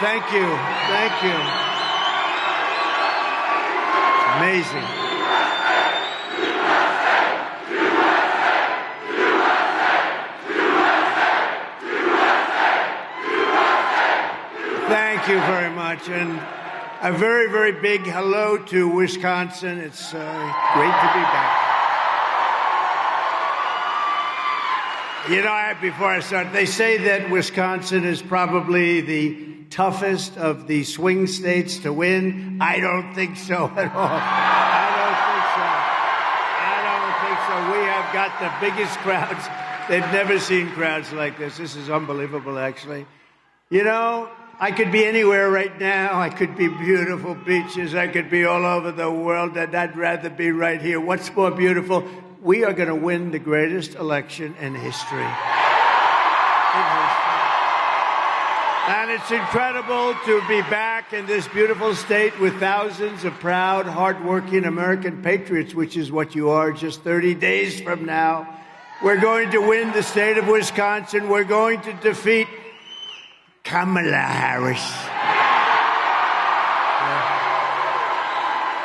Thank you. Thank you. Amazing. Thank you very much. And a very, very big hello to Wisconsin. It's great to be back. You know, before I start, they say that Wisconsin is probably the toughest of the swing states to win. I don't think so at all. I don't think so. We have got the biggest crowds. They've never seen crowds like this. This is unbelievable, actually. You know, I could be anywhere right now. I could be beautiful beaches. I could be all over the world, and I'd rather be right here. What's more beautiful? We are going to win the greatest election in history. And it's incredible to be back in this beautiful state with thousands of proud, hardworking American patriots, which is what you are just 30 days from now. We're going to win the state of Wisconsin. We're going to defeat Kamala Harris.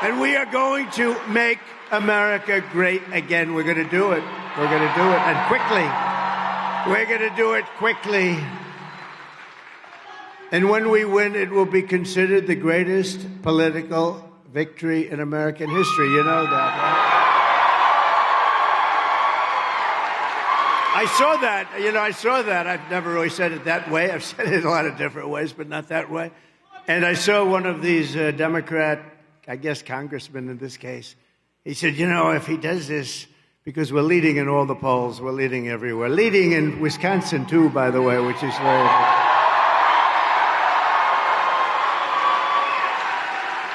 And we are going to make America great again. We're going to do it. We're going to do it. And quickly. We're going to do it quickly. And when we win, it will be considered the greatest political victory in American history. You know that, right? I saw that. You know, I saw that. I've never really said it that way. I've said it a lot of different ways, but not that way. And I saw one of these Democrat, I guess congressmen in this case. He said, you know, if he does this, because we're leading in all the polls, we're leading everywhere. Leading in Wisconsin, too, by the way, which is very important.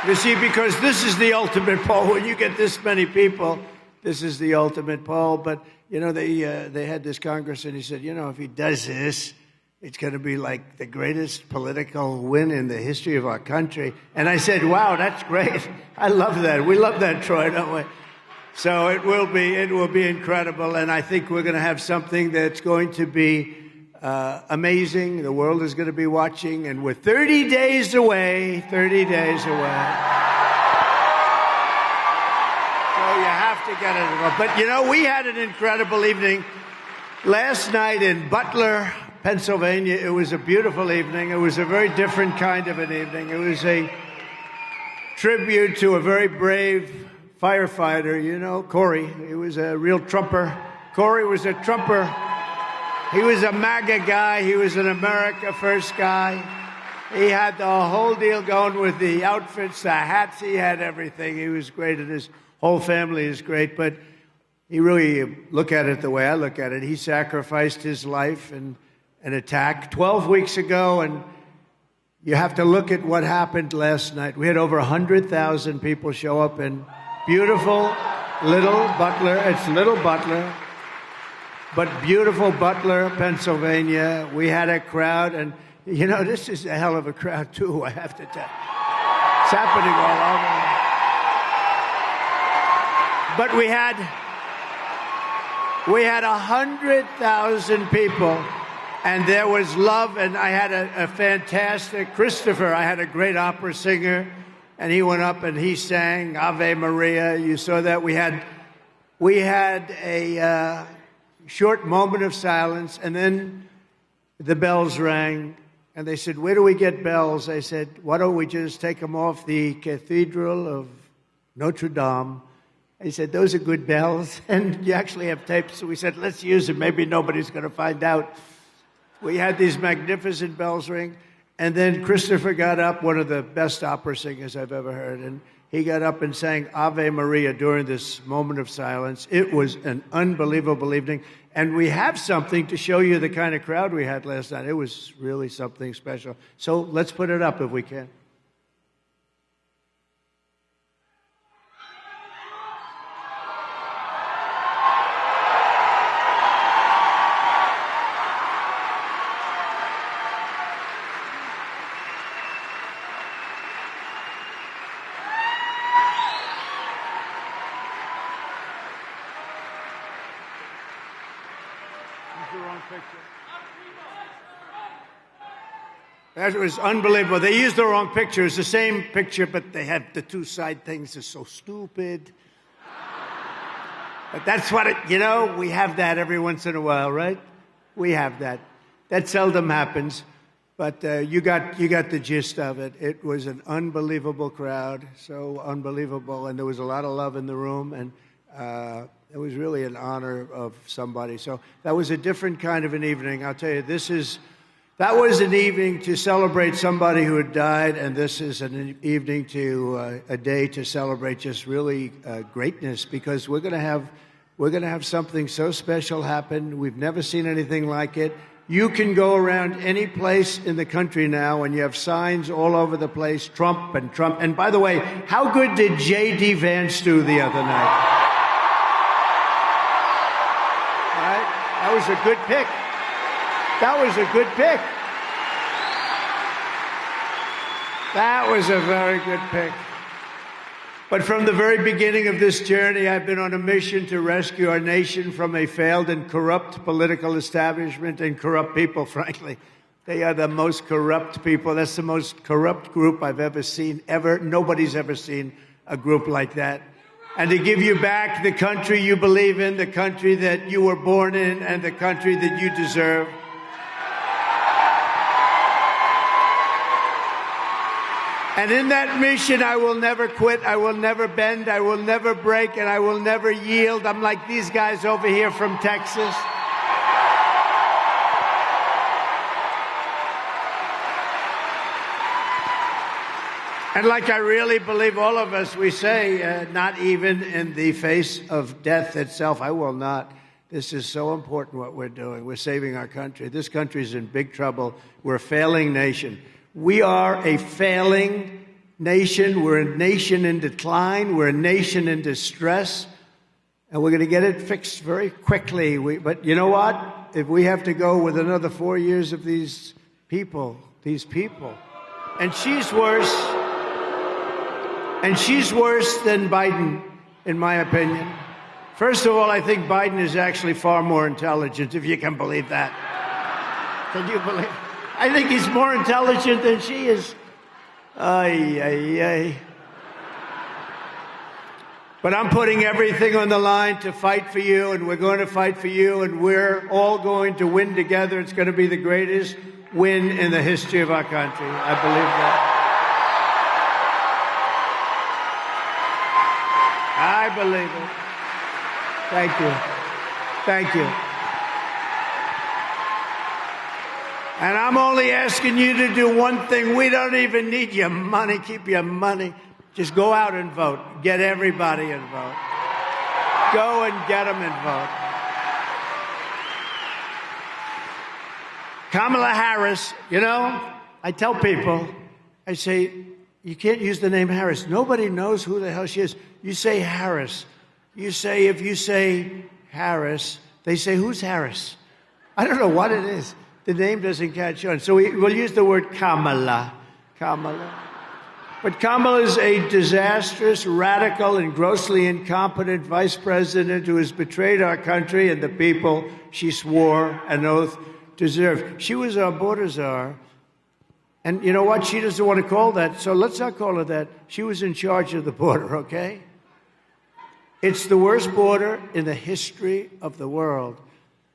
You see, because this is the ultimate poll. When you get this many people, this is the ultimate poll. But, you know, they had this congressman, he said, you know, if he does this, it's going to be like the greatest political win in the history of our country. And I said, wow, that's great. I love that. We love that, Troy, don't we? So it will be incredible. And I think we're going to have something that's going to be amazing. The world is going to be watching. And we're 30 days away. 30 days away. So you have to get it. But, you know, we had an incredible evening last night in Butler, Pennsylvania. It was a beautiful evening. It was a very different kind of an evening. It was a tribute to a very brave firefighter, you know, Corey. He was a real trumper. Corey was a trumper. He was a MAGA guy. He was an America First guy. He had the whole deal going with the outfits, the hats. He had everything. He was great, and his whole family is great. But he really, look at it the way I look at it, he sacrificed his life in an attack 12 weeks ago, and you have to look at what happened last night. We had over 100,000 people show up in beautiful little Butler. It's little Butler, but beautiful Butler, Pennsylvania. We had a crowd, and, you know, this is a hell of a crowd, too, I have to tell you. It's happening all over. But we had 100,000 people. And there was love, and I had a fantastic Christopher. I had a great opera singer, and he went up and he sang Ave Maria. You saw that. We had a short moment of silence, and then the bells rang, and they said, where do we get bells? I said, why don't we just take them off the Cathedral of Notre Dame? He said, those are good bells, and you actually have tapes. So we said, let's use them. Maybe nobody's going to find out. We had these magnificent bells ring, and then Christopher got up, one of the best opera singers I've ever heard, and he got up and sang Ave Maria during this moment of silence. It was an unbelievable evening, and we have something to show you the kind of crowd we had last night. It was really something special. So let's put it up if we can. That was unbelievable. They used the wrong picture. It's the same picture, but they have the two side things. It's so stupid. But that's what we have that every once in a while, right? We have that. That seldom happens. But you got the gist of it. It was an unbelievable crowd, so unbelievable. And there was a lot of love in the room. And it was really an honor of somebody. So that was a different kind of an evening. I'll tell you, that was an evening to celebrate somebody who had died, and this is an evening a day to celebrate just really greatness, because we're going to have something so special happen. We've never seen anything like it. You can go around any place in the country now, and you have signs all over the place, Trump and Trump. And by the way, how good did J.D. Vance do the other night? Right? That was a good pick. That was a good pick. That was a very good pick. But from the very beginning of this journey, I've been on a mission to rescue our nation from a failed and corrupt political establishment and corrupt people, frankly. They are the most corrupt people. That's the most corrupt group I've ever seen, ever. Nobody's ever seen a group like that. And to give you back the country you believe in, the country that you were born in, and the country that you deserve. And in that mission, I will never quit, I will never bend, I will never break, and I will never yield. I'm like these guys over here from Texas. And like I really believe all of us, we say, not even in the face of death itself, I will not. This is so important what we're doing. We're saving our country. This country is in big trouble. We're a failing nation. We are a failing nation. We're a nation in decline. We're a nation in distress. And we're going to get it fixed very quickly. But you know what? If we have to go with another 4 years of these people, and she's worse than Biden, in my opinion. First of all, I think Biden is actually far more intelligent, if you can believe that. Can you believe it? I think he's more intelligent than she is. Ay, ay, ay. But I'm putting everything on the line to fight for you, and we're going to fight for you, and we're all going to win together. It's going to be the greatest win in the history of our country. I believe that. I believe it. Thank you. Thank you. And I'm only asking you to do one thing. We don't even need your money. Keep your money. Just go out and vote. Get everybody involved. Go and get them involved. Kamala Harris, I tell people, I say, you can't use the name Harris. Nobody knows who the hell she is. You say Harris. If you say Harris, they say, who's Harris? I don't know what it is. The name doesn't catch on. So we'll use the word Kamala. But Kamala is a disastrous, radical, and grossly incompetent vice president who has betrayed our country and the people she swore an oath to serve. She was our border czar. And you know what? She doesn't want to call that, so let's not call her that. She was in charge of the border, okay? It's the worst border in the history of the world.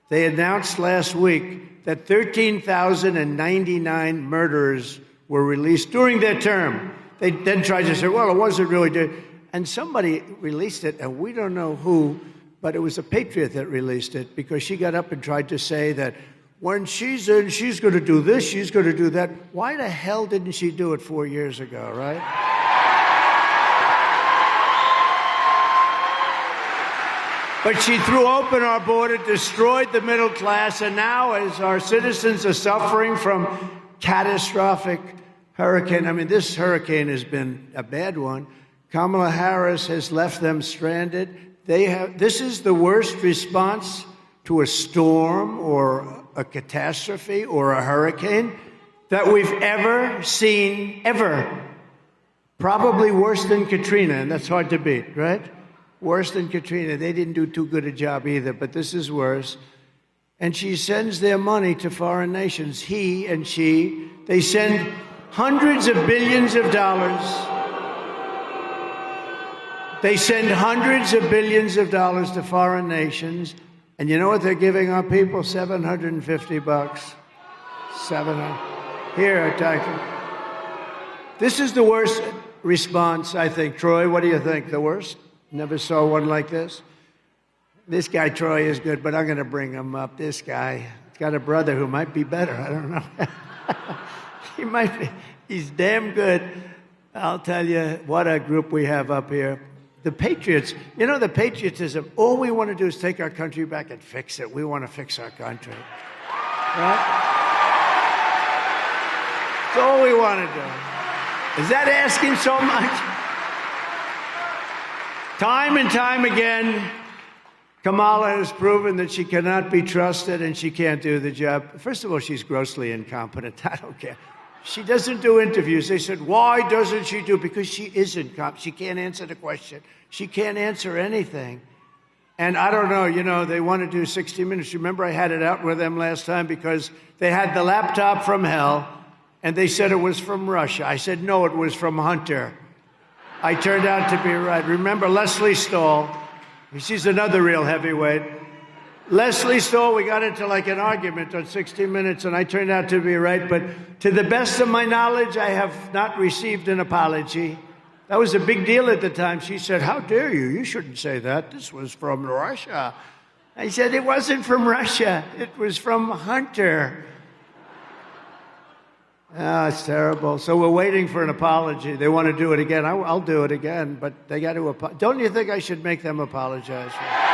They announced last week that 13,099 murderers were released during their term. They then tried to say, well, it wasn't really. And somebody released it, and we don't know who, but it was a patriot that released it, because she got up and tried to say that when she's in, she's going to do this, she's going to do that. Why the hell didn't she do it 4 years ago, right? But she threw open our border, destroyed the middle class, and now as our citizens are suffering from catastrophic hurricane, this hurricane has been a bad one. Kamala Harris has left them stranded. This is the worst response to a storm or a catastrophe or a hurricane that we've ever seen, ever. Probably worse than Katrina, and that's hard to beat, right? Worse than Katrina. They didn't do too good a job either, but this is worse. and she sends their money to foreign nations. He and she, they send hundreds of billions of dollars. They send hundreds of billions of dollars to foreign nations. And you know what they're giving our people? $750. 700. Here, Tyson. This is the worst response, I think. Troy, what do you think? The worst? Never saw one like this. This guy, Troy, is good, but I'm going to bring him up. This guy, he's got a brother who might be better. I don't know. He might be. He's damn good. I'll tell you, what a group we have up here. The Patriots, you know, the patriotism, all we want to do is take our country back and fix it. We want to fix our country. Right? That's all we want to do. Is that asking so much? Time and time again, Kamala has proven that she cannot be trusted and she can't do the job. First of all, she's grossly incompetent. I don't care. She doesn't do interviews. They said, why doesn't she do? Because she isn't. She can't answer the question. She can't answer anything. And I don't know, you know, they want to do 60 Minutes. Remember, I had it out with them last time because they had the laptop from hell, and they said it was from Russia. I said, no, it was from Hunter. I turned out to be right. Remember Leslie Stahl? She's another real heavyweight. Leslie Stahl, we got into like an argument on 60 Minutes, and I turned out to be right. But to the best of my knowledge, I have not received an apology. That was a big deal at the time. She said, how dare you? You shouldn't say that. This was from Russia. I said, it wasn't from Russia. It was from Hunter. Oh, it's terrible. So we're waiting for an apology. They want to do it again. I'll do it again, but they got to apologize. Don't you think I should make them apologize? Yeah.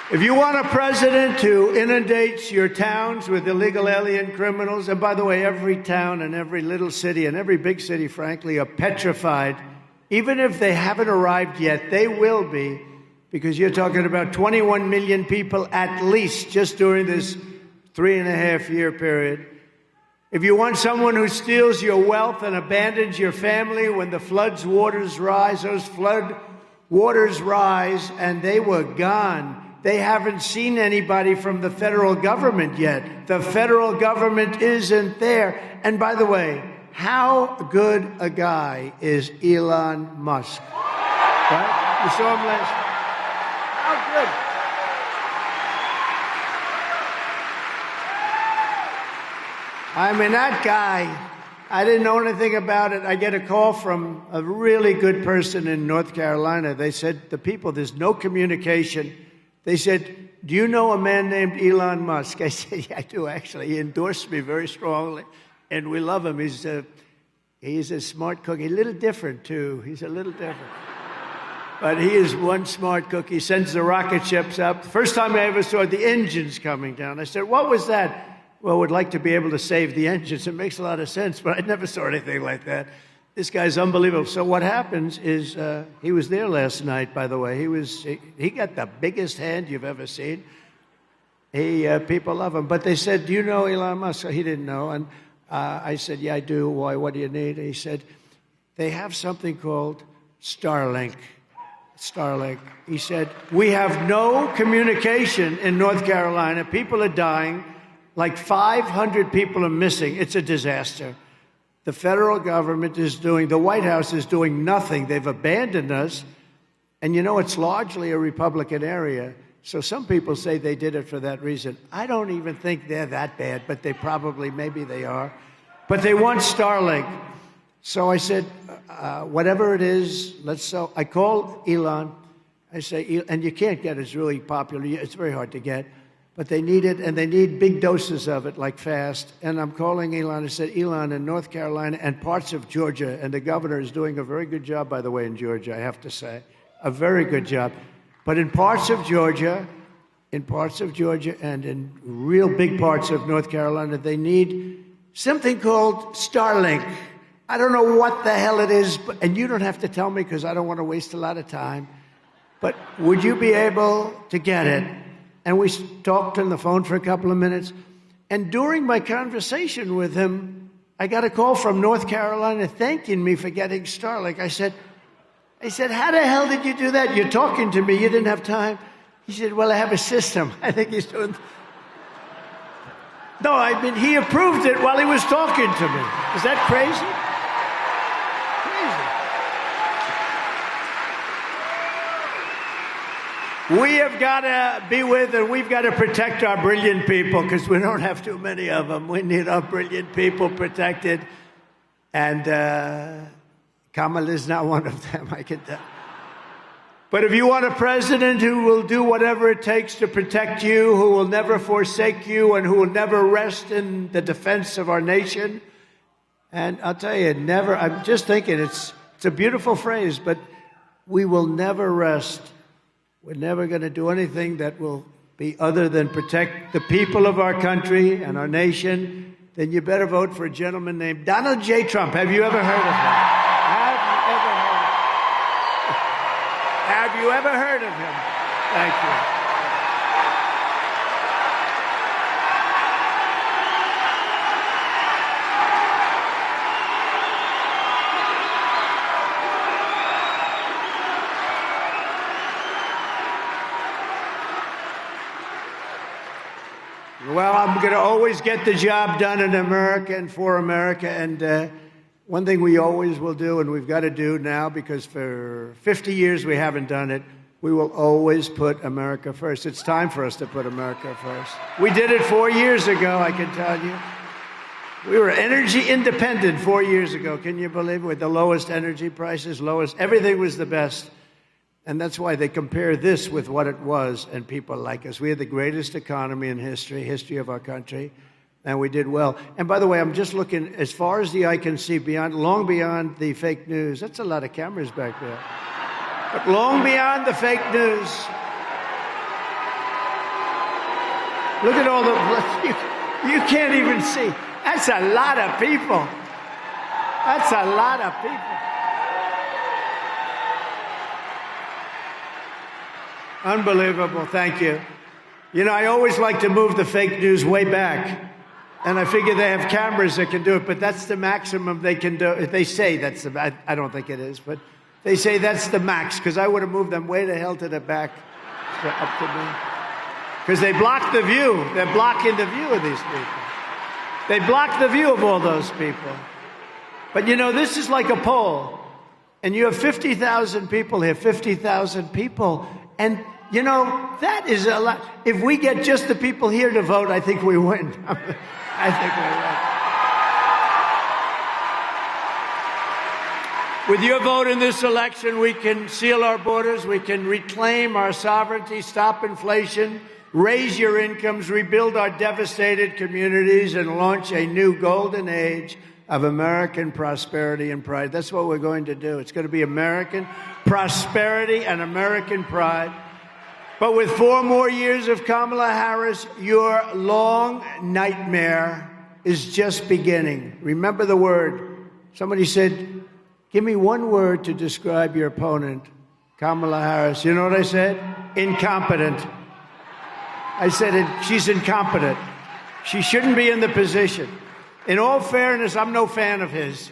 If you want a president who inundates your towns with illegal alien criminals, and by the way, every town and every little city and every big city, frankly, are petrified. Even if they haven't arrived yet, they will be, because you're talking about 21 million people at least just during this 3.5-year period. If you want someone who steals your wealth and abandons your family when the flood's waters rise, those flood waters rise, and they were gone. They haven't seen anybody from the federal government yet. The federal government isn't there. And by the way, how good a guy is Elon Musk? Right? You saw him last night. How good? I mean, that guy, I didn't know anything about it. I get a call from a really good person in North Carolina. They said, the people, there's no communication. They said, do you know a man named Elon Musk? I said, yeah, I do, actually. He endorsed me very strongly, and we love him. He's a smart cookie. A little different, too. He's a little different. But he is one smart cook. He sends the rocket ships up. First time I ever saw the engines coming down. I said, what was that? Well, we'd like to be able to save the engines. It makes a lot of sense, but I never saw anything like that. This guy's unbelievable. So what happens is, he was there last night, by the way. He got the biggest hand you've ever seen. People love him. But they said, do you know Elon Musk? So he didn't know. And I said, yeah, I do. Why? What do you need? And he said, they have something called Starlink. Starlink. He said, we have no communication in North Carolina. People are dying. Like 500 people are missing. It's a disaster. The federal government is doing, the White House is doing nothing. They've abandoned us. And you know, it's largely a Republican area. So some people say they did it for that reason. I don't even think they're that bad, but they probably, maybe they are. But they want Starlink. So I said, whatever it is, I called Elon. I say, and you can't get it. It's really popular. It's very hard to get. But they need it, and they need big doses of it, like fast. And I'm calling Elon. I said, Elon, in North Carolina and parts of Georgia, and the governor is doing a very good job, by the way, in Georgia, I have to say. A very good job. But in parts of Georgia, and in real big parts of North Carolina, they need something called Starlink. I don't know what the hell it is, and you don't have to tell me because I don't want to waste a lot of time. But would you be able to get it? And we talked on the phone for a couple of minutes. And during my conversation with him, I got a call from North Carolina thanking me for getting Starlink. I said, how the hell did you do that? You're talking to me. You didn't have time. He said, well, I have a system. I think he's doing... No, I mean, he approved it while he was talking to me. Is that crazy? Crazy. We have got to be with and we've got to protect our brilliant people because we don't have too many of them. We need our brilliant people protected. And Kamala is not one of them, I can tell. But if you want a president who will do whatever it takes to protect you, who will never forsake you, and who will never rest in the defense of our nation, and I'll tell you, never, I'm just thinking, it's a beautiful phrase, but we will never rest. We're never going to do anything that will be other than protect the people of our country and our nation. Then you better vote for a gentleman named Donald J. Trump. Have you ever heard of him? Have you ever heard of him? Thank you. Well, I'm going to always get the job done in America and for America. And one thing we always will do, and we've got to do now, because for 50 years we haven't done it, we will always put America first. It's time for us to put America first. We did it 4 years ago, I can tell you. We were energy independent 4 years ago. Can you believe it? With the lowest energy prices, everything was the best. And that's why they compare this with what it was, and people like us. We had the greatest economy in history of our country. And we did well. And by the way, I'm just looking as far as the eye can see, long beyond the fake news. That's a lot of cameras back there. But long beyond the fake news. Look at all the... You can't even see. That's a lot of people. That's a lot of people. Unbelievable. Thank you. You know, I always like to move the fake news way back. And I figure they have cameras that can do it, but that's the maximum they can do. They say that's the, I don't think it is, but they say that's the max, because I would have moved them way the hell to the back, up to me. Because they block the view. They're blocking the view of these people. They block the view of all those people. But you know, this is like a poll. And you have 50,000 people here, 50,000 people. And you know, that is a lot. If we get just the people here to vote, I think we win. I think we win. With your vote in this election, we can seal our borders, we can reclaim our sovereignty, stop inflation, raise your incomes, rebuild our devastated communities, and launch a new golden age of American prosperity and pride. That's what we're going to do. It's going to be American prosperity and American pride. But with 4 more years of Kamala Harris, your long nightmare is just beginning. Remember the word. Somebody said, give me one word to describe your opponent, Kamala Harris. You know what I said? Incompetent. I said, she's incompetent. She shouldn't be in the position. In all fairness, I'm no fan of his.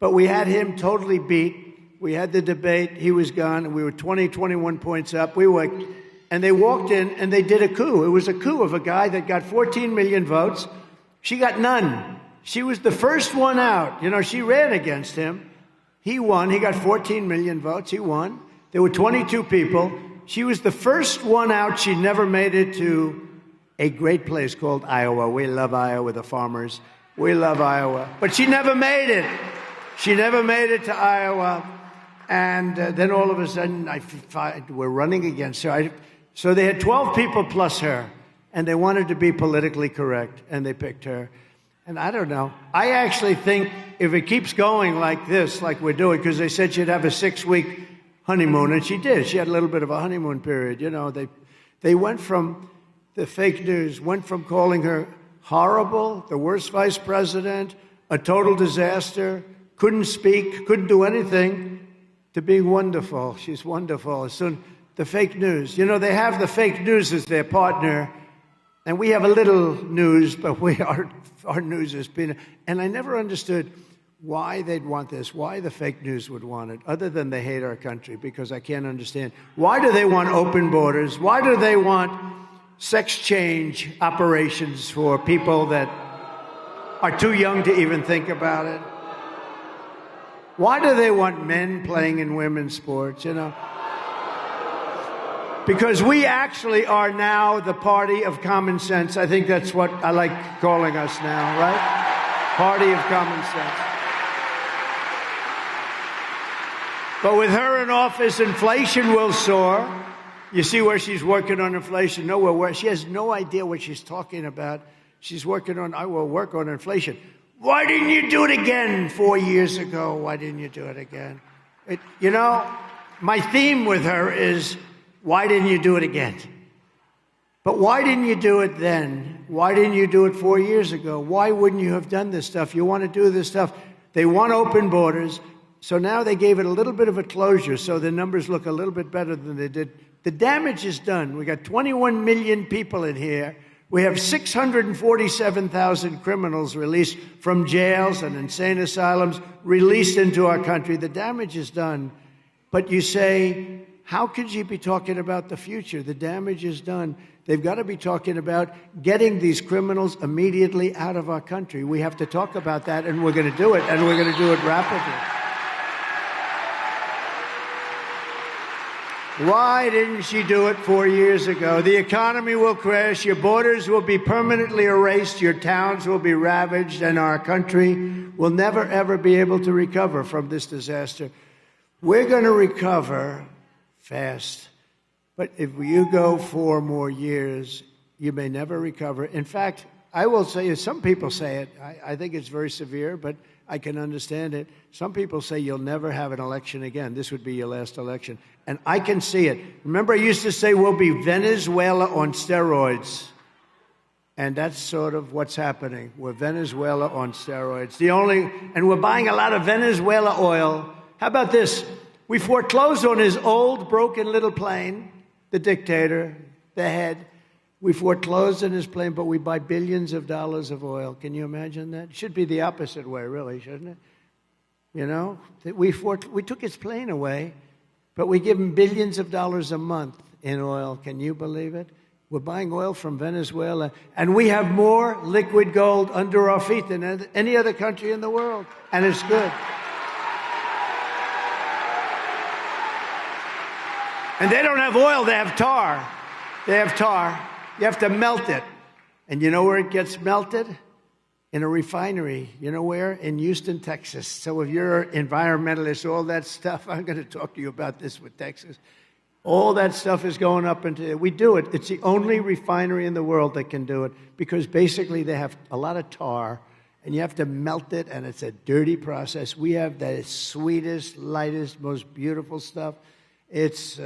But we had him totally beat. We had the debate. He was gone. And we were 20, 21 points up. And they walked in and they did a coup. It was a coup of a guy that got 14 million votes. She got none. She was the first one out. You know, she ran against him. He won. He got 14 million votes. He won. There were 22 people. She was the first one out. She never made it to a great place called Iowa. We love Iowa, the farmers. We love Iowa. But she never made it. She never made it to Iowa. And then all of a sudden, we're running against her. So they had 12 people plus her, and they wanted to be politically correct, and they picked her. And I don't know. I actually think if it keeps going like this, like we're doing, because they said she'd have a 6-week honeymoon, and she did. She had a little bit of a honeymoon period. You know, they went from, the fake news, went from calling her horrible, the worst vice president, a total disaster, couldn't speak, couldn't do anything, to being wonderful. She's wonderful. Soon, the fake news. You know, they have the fake news as their partner, and we have a little news, but our news has been... And I never understood, why they'd want this, why the fake news would want it, other than they hate our country, because I can't understand. Why do they want open borders? Why do they want sex change operations for people that are too young to even think about it? Why do they want men playing in women's sports, Because we actually are now the party of common sense. I think that's what I like calling us now, right? Party of common sense. But with her in office, inflation will soar. You see where she's working on inflation? Nowhere. Where she has no idea what she's talking about. She's working on, I will work on inflation. Why didn't you do it again 4 years ago? Why didn't you do it again? My theme with her is, why didn't you do it again? But why didn't you do it then? Why didn't you do it 4 years ago? Why wouldn't you have done this stuff? You want to do this stuff. They want open borders. So now they gave it a little bit of a closure, so the numbers look a little bit better than they did. The damage is done. We got 21 million people in here. We have 647,000 criminals released from jails and insane asylums, released into our country. The damage is done. But you say, how could you be talking about the future? The damage is done. They've got to be talking about getting these criminals immediately out of our country. We have to talk about that, and we're going to do it, and we're going to do it rapidly. Why didn't she do it 4 years ago? The economy will crash, your borders will be permanently erased, your towns will be ravaged, and our country will never, ever be able to recover from this disaster. We're going to recover fast, but if you go 4 more years, you may never recover. In fact, I will say, some people say it, I think it's very severe, but I can understand it. Some people say you'll never have an election again. This would be your last election. And I can see it. Remember, I used to say we'll be Venezuela on steroids. And that's sort of what's happening. We're Venezuela on steroids. And we're buying a lot of Venezuela oil. How about this? We foreclosed on his old, broken little plane, the dictator, the head. We foreclosed on his plane, but we buy billions of dollars of oil. Can you imagine that? It should be the opposite way, really, shouldn't it? We took his plane away, but we give him billions of dollars a month in oil. Can you believe it? We're buying oil from Venezuela, and we have more liquid gold under our feet than any other country in the world, and it's good. And they don't have oil, they have tar. They have tar. You have to melt it. And you know where it gets melted? In a refinery. You know where? In Houston, Texas. So if you're an environmentalist, all that stuff, I'm going to talk to you about this with Texas. All that stuff is going up into, we do it. It's the only refinery in the world that can do it, because basically they have a lot of tar, and you have to melt it, and it's a dirty process. We have the sweetest, lightest, most beautiful stuff. It's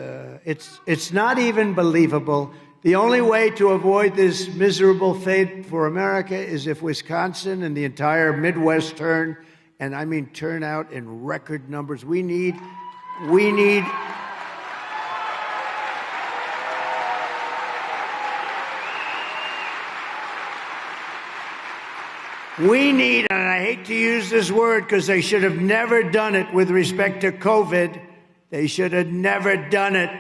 not even believable. The only way to avoid this miserable fate for America is if Wisconsin and the entire Midwest turn, and I mean turn out in record numbers. We need, and I hate to use this word because they should have never done it with respect to COVID. They should have never done it.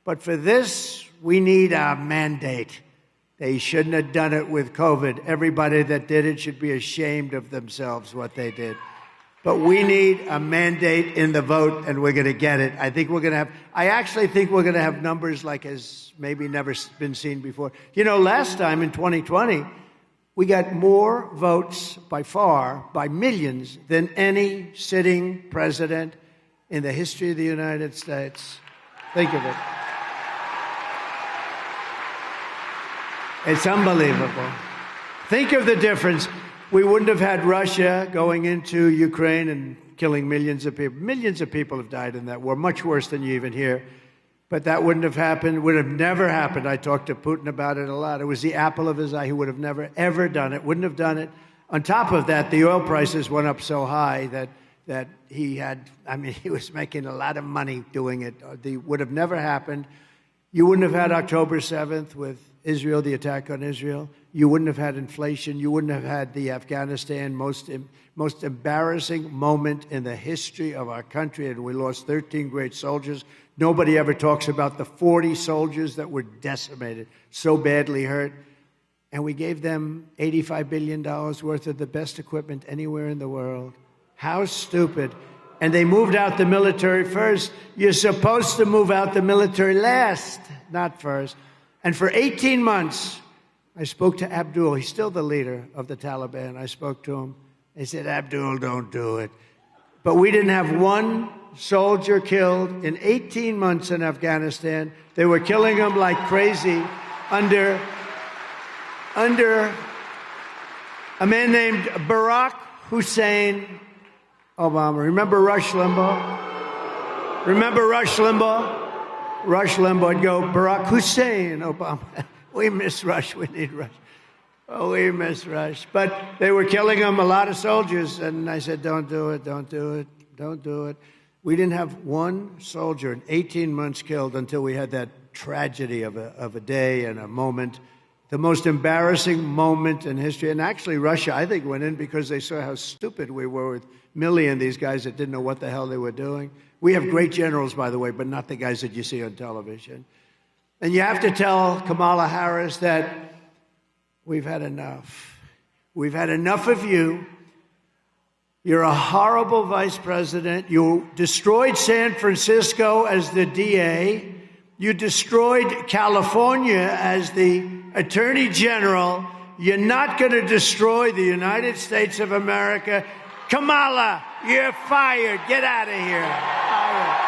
But for this, we need a mandate. They shouldn't have done it with COVID. Everybody that did it should be ashamed of themselves, what they did. But we need a mandate in the vote, and we're going to get it. I actually think we're going to have numbers like has maybe never been seen before. Last time in 2020, we got more votes by far, by millions, than any sitting president in the history of the United States. Think of it. It's unbelievable. Think of the difference. We wouldn't have had Russia going into Ukraine and killing millions of people. Millions of people have died in that war, much worse than you even hear. But that wouldn't have happened, would have never happened. I talked to Putin about it a lot. It was the apple of his eye. He would have never, ever done it, wouldn't have done it. On top of that, the oil prices went up so high that he was making a lot of money doing it. It would have never happened. You wouldn't have had October 7th with Israel, the attack on Israel. You wouldn't have had inflation. You wouldn't have had the Afghanistan most embarrassing moment in the history of our country, and we lost 13 great soldiers. Nobody ever talks about the 40 soldiers that were decimated, so badly hurt. And we gave them $85 billion worth of the best equipment anywhere in the world. How stupid. And they moved out the military first. You're supposed to move out the military last, not first. And for 18 months, I spoke to Abdul. He's still the leader of the Taliban. I spoke to him. They said, Abdul, don't do it. But we didn't have one soldier killed in 18 months in Afghanistan. They were killing them like crazy under a man named Barack Hussein Obama. Remember Rush Limbaugh? Remember Rush Limbaugh? Rush Limbaugh would go, Barack Hussein Obama. We miss Rush. We need Rush. Oh, we miss Rush. But they were killing him, a lot of soldiers. And I said, don't do it, don't do it, don't do it. We didn't have one soldier in 18 months killed until we had that tragedy of a day and a moment. The most embarrassing moment in history. And actually, Russia, I think, went in because they saw how stupid we were with Milley and these guys that didn't know what the hell they were doing. We have great generals, by the way, but not the guys that you see on television. And you have to tell Kamala Harris that we've had enough. We've had enough of you. You're a horrible vice president. You destroyed San Francisco as the DA. You destroyed California as the Attorney General. You're not going to destroy the United States of America. Kamala, you're fired. Get out of here. Fired.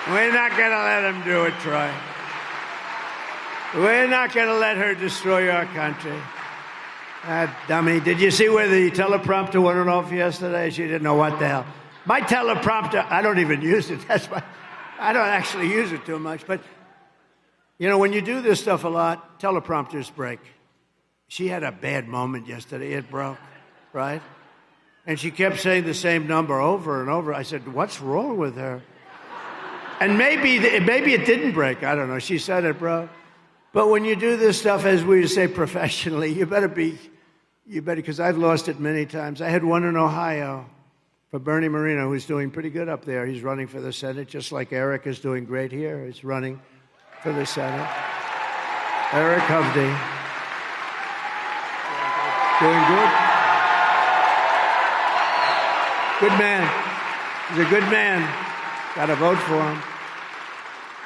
We're not going to let him do it, Troy. We're not going to let her destroy our country. Dummy, did you see where the teleprompter went off yesterday? She didn't know what the hell. My teleprompter, I don't even use it. That's why I don't actually use it too much. But, you know, when you do this stuff a lot, teleprompters break. She had a bad moment yesterday. It broke, right? And she kept saying the same number over and over. I said, what's wrong with her? And maybe it didn't break. I don't know. She said it broke. But when you do this stuff, as we say professionally, you better, because I've lost it many times. I had one in Ohio for Bernie Moreno, who's doing pretty good up there. He's running for the Senate, just like Eric is doing great here. He's running for the Senate. Eric Hovde. Doing good. Good man. He's a good man. Got to vote for him.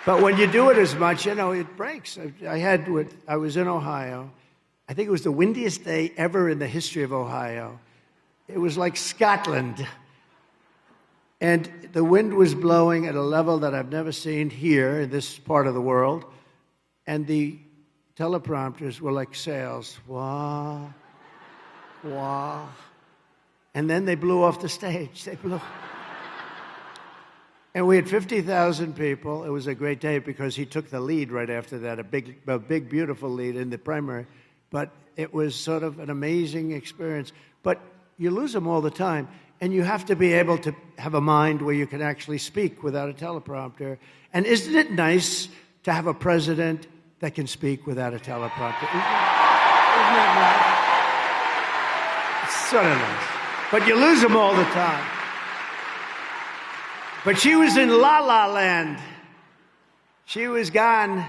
But when you do it as much, you know, it breaks. I was in Ohio. I think it was the windiest day ever in the history of Ohio. It was like Scotland. And the wind was blowing at a level that I've never seen here in this part of the world. And the teleprompters were like sails. Wah, wah. And then they blew off the stage. They blew. And we had 50,000 people. It was a great day because he took the lead right after that, a big, beautiful lead in the primary. But it was sort of an amazing experience. But you lose them all the time. And you have to be able to have a mind where you can actually speak without a teleprompter. And isn't it nice to have a president that can speak without a teleprompter? Isn't that nice? It's sort of nice. But you lose them all the time. But she was in La La Land. She was gone,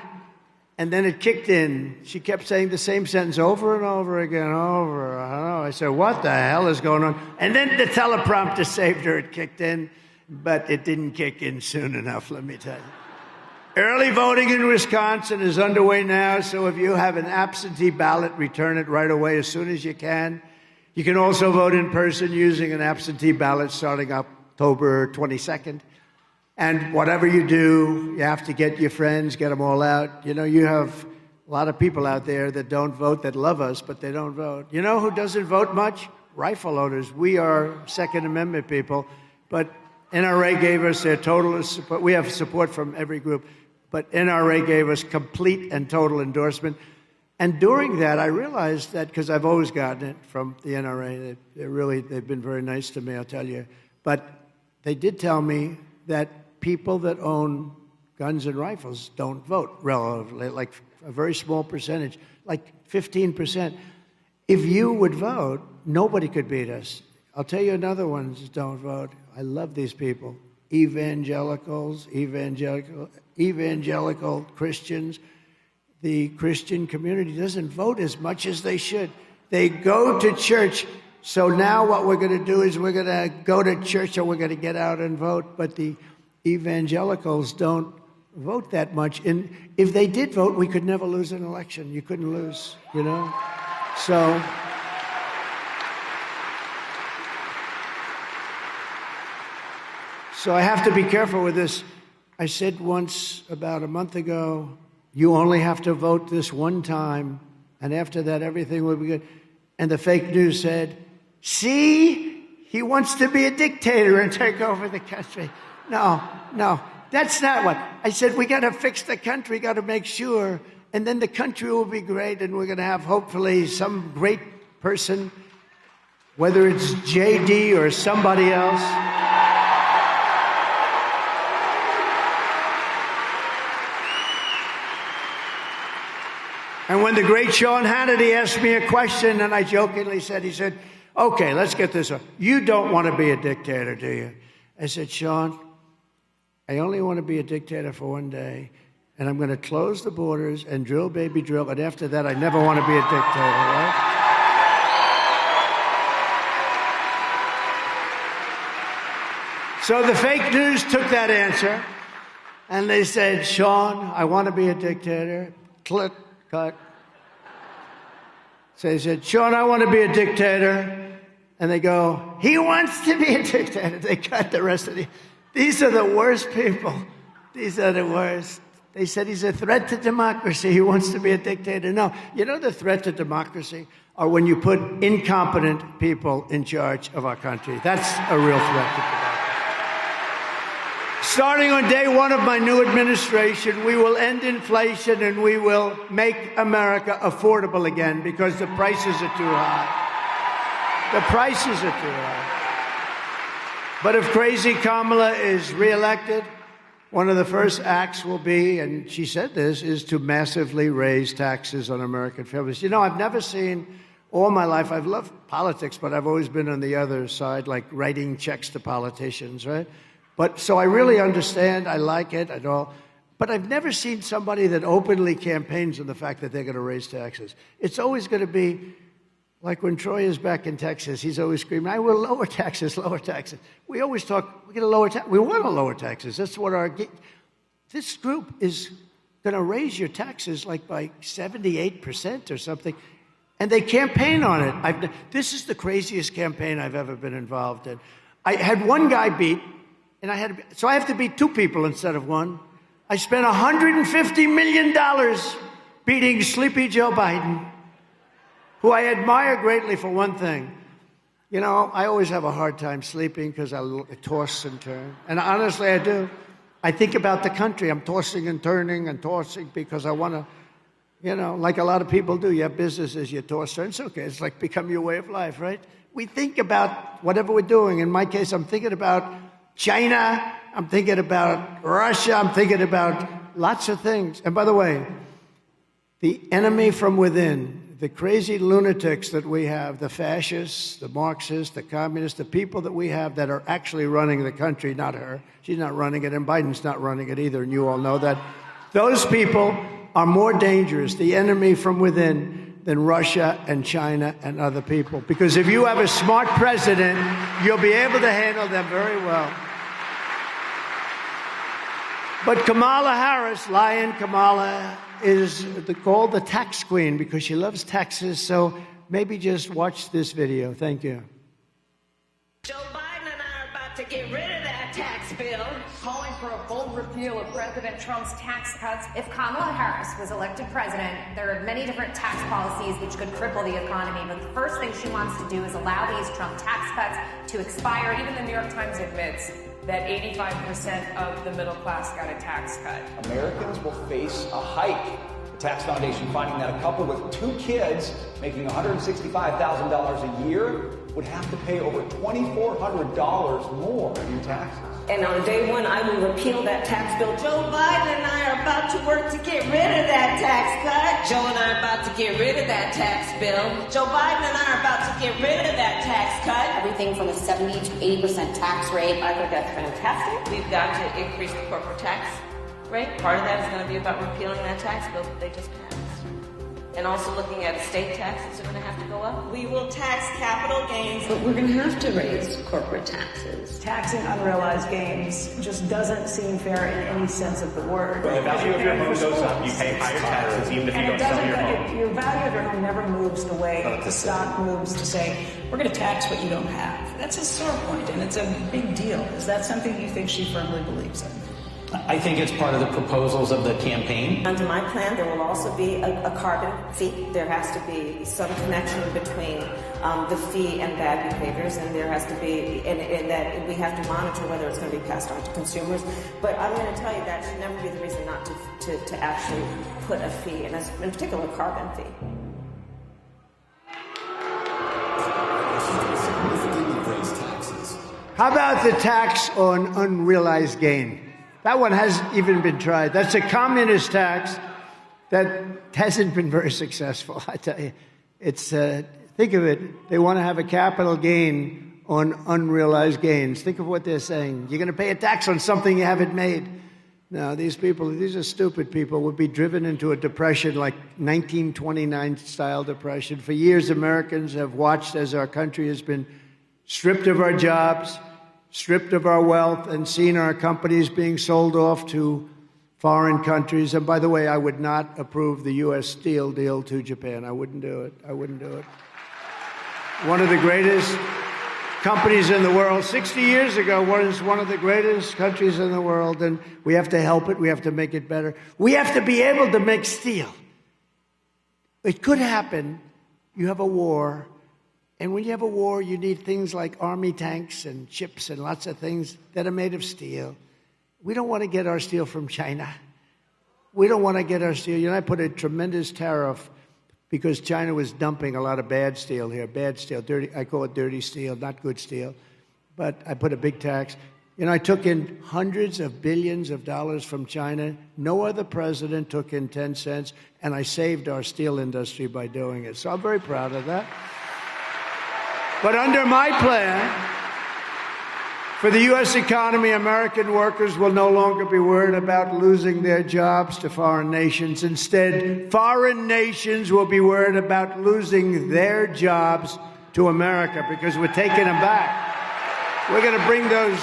and then it kicked in. She kept saying the same sentence over and over again, over. I don't know. I said, what the hell is going on? And then the teleprompter saved her. It kicked in, but it didn't kick in soon enough, let me tell you. Early voting in Wisconsin is underway now, so if you have an absentee ballot, return it right away as soon as you can. You can also vote in person using an absentee ballot starting October 22nd. And whatever you do, you have to get your friends, get them all out. You know, you have a lot of people out there that don't vote, that love us, but they don't vote. You know who doesn't vote much? Rifle owners. We are Second Amendment people, but NRA gave us their total support. We have support from every group, but NRA gave us complete and total endorsement. And during that, I realized that, because I've always gotten it from the NRA, they've been very nice to me, I'll tell you. But they did tell me that people that own guns and rifles don't vote, relatively, like a very small percentage, like 15%. If you would vote, nobody could beat us. I'll tell you another one that don't vote. I love these people. Evangelical Christians. The Christian community doesn't vote as much as they should. They go to church. So now what we're going to do is we're going to go to church and we're going to get out and vote. But the evangelicals don't vote that much. And if they did vote, we could never lose an election. You couldn't lose, you know? So I have to be careful with this. I said once about a month ago, you only have to vote this one time, and after that, everything will be good. And the fake news said, see, he wants to be a dictator and take over the country. No, that's not what. I said, we got to fix the country, got to make sure, and then the country will be great, and we're going to have, hopefully, some great person, whether it's JD or somebody else. And when the great Sean Hannity asked me a question, and I jokingly said, he said, okay, let's get this up. You don't want to be a dictator, do you? I said, Sean, I only want to be a dictator for one day, and I'm going to close the borders and drill, baby, drill, and after that, I never want to be a dictator, right? So the fake news took that answer, and they said, Sean, I want to be a dictator. Click. Cut. So he said, Sean, I want to be a dictator. And they go, he wants to be a dictator. They cut the rest of these are the worst people. These are the worst. They said he's a threat to democracy. He wants to be a dictator. No, you know the threat to democracy are when you put incompetent people in charge of our country. That's a real threat to democracy. Starting on day one of my new administration, we will end inflation and we will make America affordable again because the prices are too high. The prices are too high. But if crazy Kamala is reelected, one of the first acts will be, and she said this, is to massively raise taxes on American families. You know, I've never seen, all my life, I've loved politics, but I've always been on the other side, like writing checks to politicians, right? But so I really understand, I like it and all, but I've never seen somebody that openly campaigns on the fact that they're going to raise taxes. It's always going to be like when Troy is back in Texas, he's always screaming, I will lower taxes, lower taxes. We always talk, we're going to lower taxes. We want to lower taxes. That's what this group is going to raise your taxes like by 78% or something. And they campaign on it. This is the craziest campaign I've ever been involved in. I had one guy beat, and so I have to beat two people instead of one. I spent $150 million beating Sleepy Joe Biden, who I admire greatly for one thing. You know, I always have a hard time sleeping because I toss and turn. And honestly, I do. I think about the country. I'm tossing and turning and tossing because I want to, you know, like a lot of people do. You have businesses, you toss, turn. It's okay. It's like become your way of life, right? We think about whatever we're doing. In my case, I'm thinking about China, I'm thinking about Russia, I'm thinking about lots of things. And by the way, the enemy from within, the crazy lunatics that we have, the fascists, the Marxists, the communists, the people that we have that are actually running the country, not her. She's not running it, and Biden's not running it either, and you all know that. Those people are more dangerous, the enemy from within, than Russia and China and other people. Because if you have a smart president, you'll be able to handle them very well. But Kamala Harris, Lion Kamala, is called the tax queen because she loves taxes. So maybe just watch this video. Thank you. Joe Biden and I are about to get rid of that tax bill. Calling for a bold repeal of President Trump's tax cuts. If Kamala Harris was elected president, there are many different tax policies which could cripple the economy. But the first thing she wants to do is allow these Trump tax cuts to expire. Even the New York Times admits that 85% of the middle class got a tax cut. Americans will face a hike. Tax Foundation finding that a couple with 2 kids making $165,000 a year would have to pay over $2,400 more in taxes. And on day one, I will repeal that tax bill. Joe Biden and I are about to work to get rid of that tax cut. Joe and I are about to get rid of that tax bill. Joe Biden and I are about to get rid of that tax cut. Everything from a 70 to 80% tax rate. I think that's fantastic. We've got to increase the corporate tax rate. Part of that is going to be about repealing that tax bill that they just passed. And also looking at estate taxes are going to have to go up. We will tax capital gains. But we're going to have to raise corporate taxes. Taxing unrealized gains just doesn't seem fair in any sense of the word. When the value of your home goes up, you pay higher taxes even if you don't sell your home. Your value of your home never moves the way the stock moves to say, we're going to tax what you don't have. That's a sore point, and it's a big deal. Is that something you think she firmly believes in? I think it's part of the proposals of the campaign. Under my plan, there will also be a carbon fee. There has to be some connection between the fee and bad behaviors, and there has to be, and that we have to monitor whether it's going to be passed on to consumers. But I'm going to tell you that should never be the reason not to actually put a fee, and in particular, a carbon fee. How about the tax on unrealized gain? That one hasn't even been tried. That's a communist tax that hasn't been very successful, I tell you. It's, think of it, they want to have a capital gain on unrealized gains. Think of what they're saying. You're going to pay a tax on something you haven't made. No, these are stupid people, would be driven into a depression like 1929-style depression. For years, Americans have watched as our country has been stripped of our jobs, stripped of our wealth, and seen our companies being sold off to foreign countries. And by the way, I would not approve the U.S. steel deal to Japan. I wouldn't do it. I wouldn't do it. One of the greatest companies in the world, 60 years ago, was one of the greatest countries in the world, and we have to help it. We have to make it better. We have to be able to make steel. It could happen. You have a war. And when you have a war, you need things like army tanks and ships and lots of things that are made of steel. We don't want to get our steel from China. We don't want to get our steel. You know, I put a tremendous tariff because China was dumping a lot of bad steel here. Bad steel, dirty. I call it dirty steel, not good steel. But I put a big tax. You know, I took in hundreds of billions of dollars from China. No other president took in 10 cents, and I saved our steel industry by doing it. So I'm very proud of that. But under my plan, for the U.S. economy, American workers will no longer be worried about losing their jobs to foreign nations. Instead, foreign nations will be worried about losing their jobs to America because we're taking them back. We're going to bring those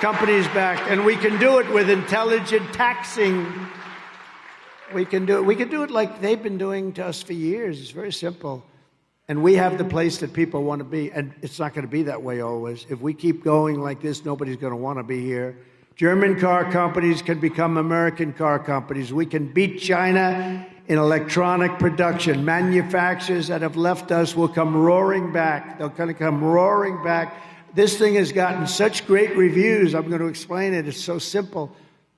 companies back, and we can do it with intelligent taxing. We can do it like they've been doing to us for years. It's very simple. And we have the place that people want to be. And it's not going to be that way always. If we keep going like this, nobody's going to want to be here. German car companies can become American car companies. We can beat China in electronic production. Manufacturers that have left us will come roaring back. They're going to come roaring back. This thing has gotten such great reviews. I'm going to explain it. It's so simple.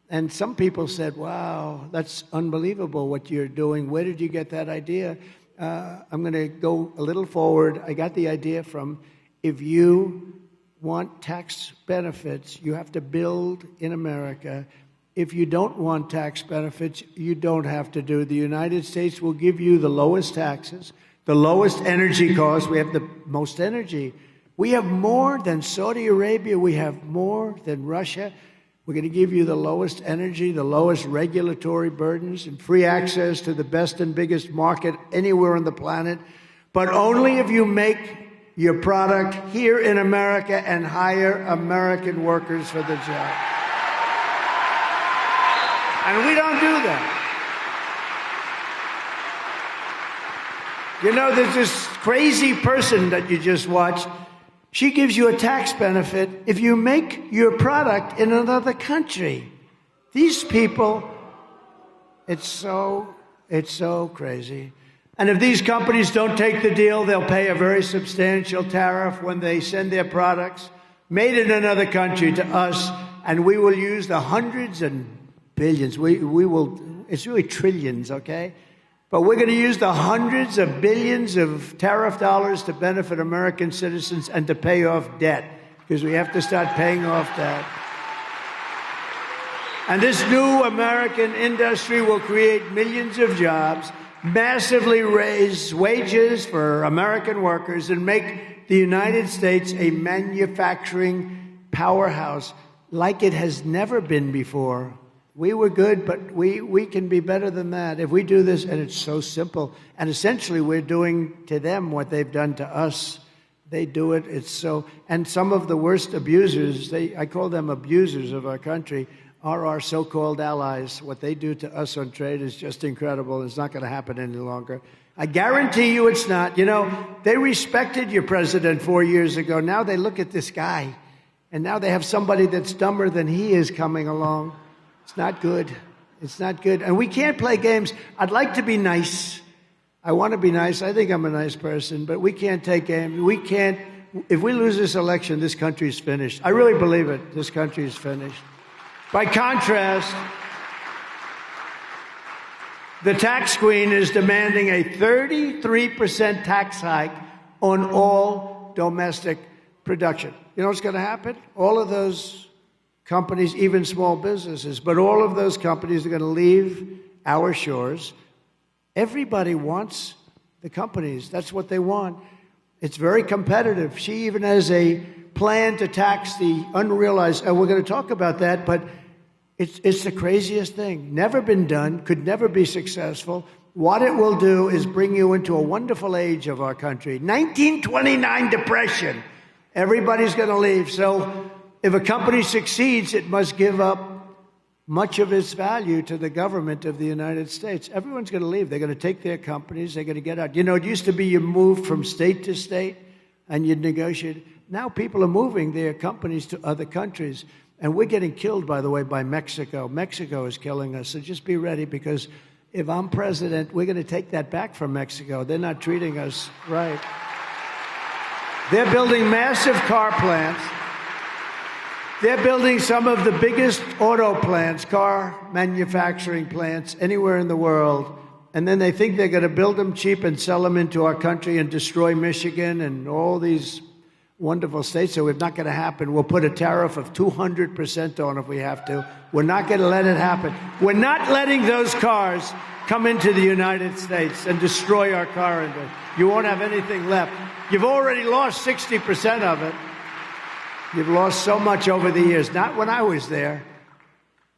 And some people said, wow, that's unbelievable what you're doing. Where did you get that idea? I'm going to go a little forward. I got the idea from, if you want tax benefits, you have to build in America. If you don't want tax benefits, you don't have to do. The United States will give you the lowest taxes, the lowest energy costs. We have the most energy. We have more than Saudi Arabia. We have more than Russia. We're going to give you the lowest energy, the lowest regulatory burdens, and free access to the best and biggest market anywhere on the planet, but only if you make your product here in America and hire American workers for the job. And we don't do that. You know, there's this crazy person that you just watched. She gives you a tax benefit if you make your product in another country. These people, it's so crazy. And if these companies don't take the deal, they'll pay a very substantial tariff when they send their products made in another country to us, and we will use the hundreds and billions. It's really trillions, okay? But we're going to use the hundreds of billions of tariff dollars to benefit American citizens and to pay off debt, because we have to start paying off debt. And this new American industry will create millions of jobs, massively raise wages for American workers, and make the United States a manufacturing powerhouse like it has never been before. We were good, but we can be better than that if we do this, and it's so simple. And essentially, we're doing to them what they've done to us. They do it. It's so. And some of the worst abusers, I call them abusers of our country, are our so-called allies. What they do to us on trade is just incredible. It's not going to happen any longer. I guarantee you it's not. You know, they respected your president 4 years ago. Now they look at this guy, and now they have somebody that's dumber than he is coming along. It's not good. It's not good. And we can't play games. I'd like to be nice. I want to be nice. I think I'm a nice person, but we can't take games. We can't. If we lose this election, this country's finished. I really believe it. This country is finished. By contrast, the tax queen is demanding a 33% tax hike on all domestic production. You know what's going to happen? All of those companies, even small businesses, but all of those companies are going to leave our shores. Everybody wants the companies. That's what they want. It's very competitive. She even has a plan to tax the unrealized, and we're going to talk about that, but it's the craziest thing. Never been done, could never be successful. What it will do is bring you into a wonderful age of our country. 1929 depression. Everybody's going to leave. So if a company succeeds, it must give up much of its value to the government of the United States. Everyone's going to leave. They're going to take their companies. They're going to get out. You know, it used to be you moved from state to state and you'd negotiate. Now people are moving their companies to other countries. And we're getting killed, by the way, by Mexico. Mexico is killing us. So just be ready, because if I'm president, we're going to take that back from Mexico. They're not treating us right. They're building massive car plants. They're building some of the biggest auto plants, car manufacturing plants anywhere in the world. And then they think they're going to build them cheap and sell them into our country and destroy Michigan and all these wonderful states. So it's not going to happen. We'll put a tariff of 200% on if we have to. We're not going to let it happen. We're not letting those cars come into the United States and destroy our car industry. You won't have anything left. You've already lost 60% of it. You've lost so much over the years. Not when I was there.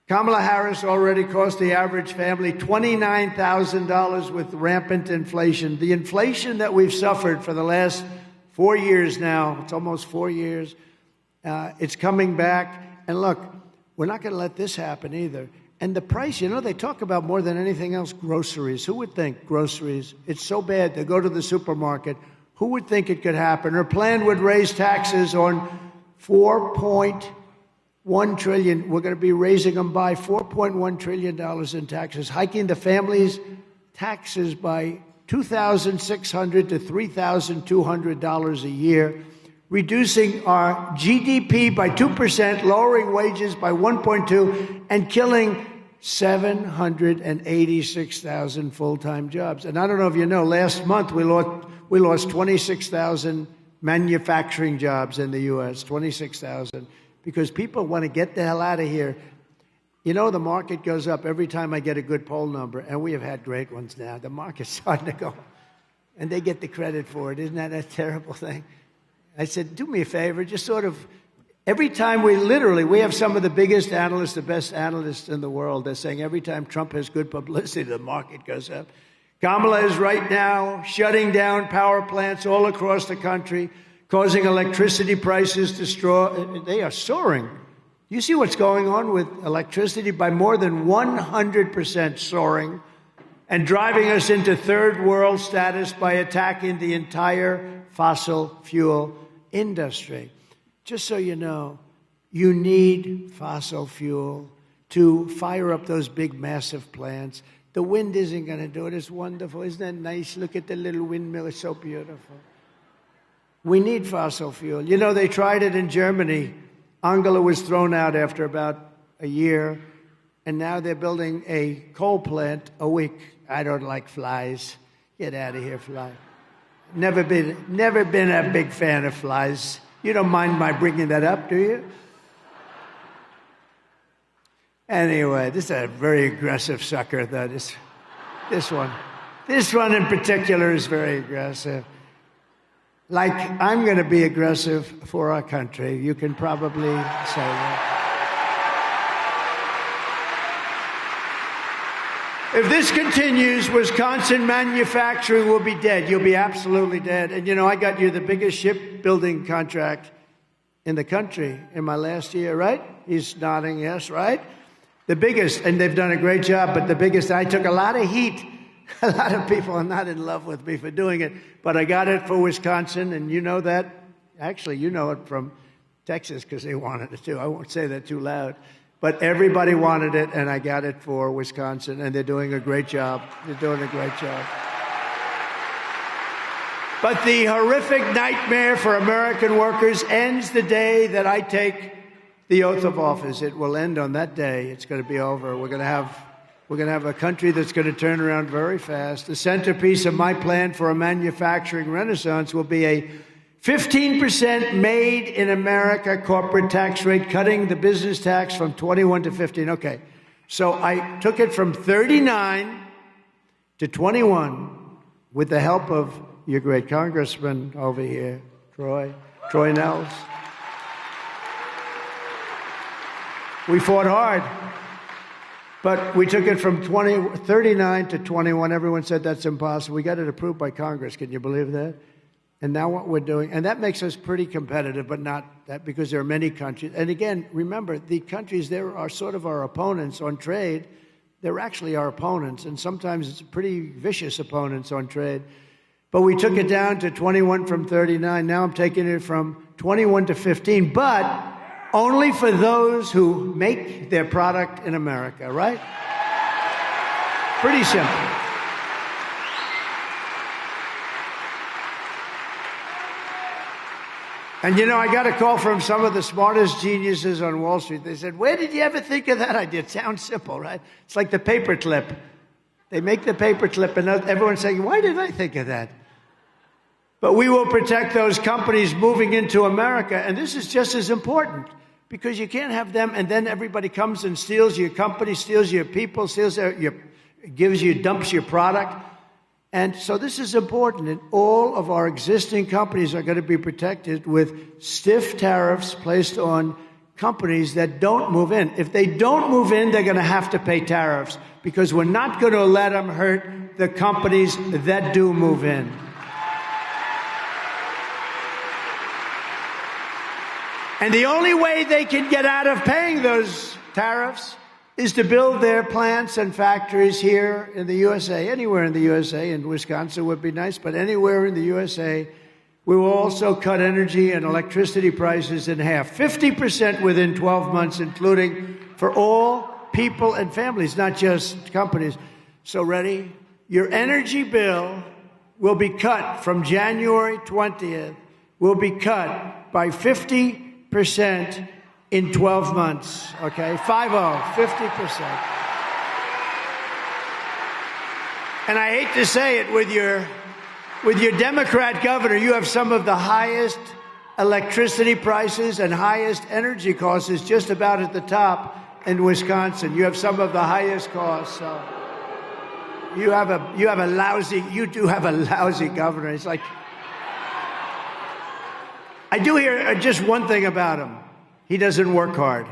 Kamala Harris already cost the average family $29,000 with rampant inflation. The inflation that we've suffered for the last 4 years now, it's almost 4 years, it's coming back. And look, we're not going to let this happen either. And the price, you know, they talk about more than anything else, groceries. Who would think groceries? It's so bad to go to the supermarket. Who would think it could happen? Her plan would raise taxes on $4.1 trillion. We're going to be raising them by $4.1 trillion in taxes, hiking the families' taxes by $2,600 to $3,200 a year, reducing our GDP by 2%, lowering wages by 1.2%, and killing 786,000 full-time jobs. And I don't know if you know, last month we lost 26,000 manufacturing jobs in the U.S., 26,000, because people want to get the hell out of here. You know, the market goes up every time I get a good poll number, and we have had great ones now. The market's starting to go, and they get the credit for it. Isn't that a terrible thing? I said, do me a favor, just sort of, every time we have some of the biggest analysts, the best analysts in the world. They're saying every time Trump has good publicity, the market goes up. Kamala is right now shutting down power plants all across the country, causing electricity prices to they are soaring. You see what's going on with electricity by more than 100% soaring, and driving us into third world status by attacking the entire fossil fuel industry. Just so you know, you need fossil fuel to fire up those big, massive plants. The wind isn't going to do it. It's wonderful. Isn't that nice? Look at the little windmill. It's so beautiful. We need fossil fuel. You know, they tried it in Germany. Angela was thrown out after about a year. and now they're building a coal plant a week. I don't like flies. Get out of here, fly. Never been a big fan of flies. You don't mind my bringing that up, do you? Anyway, this is a very aggressive sucker, though. This one in particular is very aggressive. Like, I'm going to be aggressive for our country. You can probably say that. If this continues, Wisconsin manufacturing will be dead. You'll be absolutely dead. And, you know, I got you the biggest shipbuilding contract in the country in my last year, right? He's nodding yes, right? The biggest, and they've done a great job, but the biggest, I took a lot of heat. A lot of people are not in love with me for doing it, but I got it for Wisconsin, and you know that. Actually, you know it from Texas because they wanted it too. I won't say that too loud. But everybody wanted it, and I got it for Wisconsin, and they're doing a great job. They're doing a great job. But the horrific nightmare for American workers ends the day that I take the oath of office. It will end on that day. It's going to be over. We're going to have a country that's going to turn around very fast. The centerpiece of my plan for a manufacturing renaissance will be a 15% made in America corporate tax rate, cutting the business tax from 21 to 15. Okay, so I took it from 39 to 21 with the help of your great congressman over here, Troy Nels. We fought hard, but we took it from 39 to 21. Everyone said that's impossible. We got it approved by Congress. Can you believe that? And now what we're doing, and that makes us pretty competitive, but not that because there are many countries. And again, remember, the countries there are sort of our opponents on trade. They're actually our opponents, and sometimes it's pretty vicious opponents on trade. But we took it down to 21 from 39. Now I'm taking it from 21 to 15, but only for those who make their product in America, right? Pretty simple. And, you know, I got a call from some of the smartest geniuses on Wall Street. They said, where did you ever think of that idea? It sounds simple, right? It's like the paper clip. They make the paper clip, and everyone's saying, why did I think of that? But we will protect those companies moving into America, and this is just as important, because you can't have them, and then everybody comes and steals your company, steals your people, dumps your product. And so this is important, and all of our existing companies are going to be protected with stiff tariffs placed on companies that don't move in. If they don't move in, they're going to have to pay tariffs because we're not going to let them hurt the companies that do move in. And the only way they can get out of paying those tariffs is to build their plants and factories here in the USA, anywhere in the USA, and Wisconsin would be nice, but anywhere in the USA. We will also cut energy and electricity prices in half, 50% within 12 months, including for all people and families, not just companies. So ready? Your energy bill will be cut from January 20th, will be cut by 50% in 12 months, okay? 50%. And I hate to say it, with your Democrat governor, you have some of the highest electricity prices and highest energy costs, is just about at the top in Wisconsin. You have some of the highest costs, so you do have a lousy governor. It's like, I do hear just one thing about him. He doesn't work hard.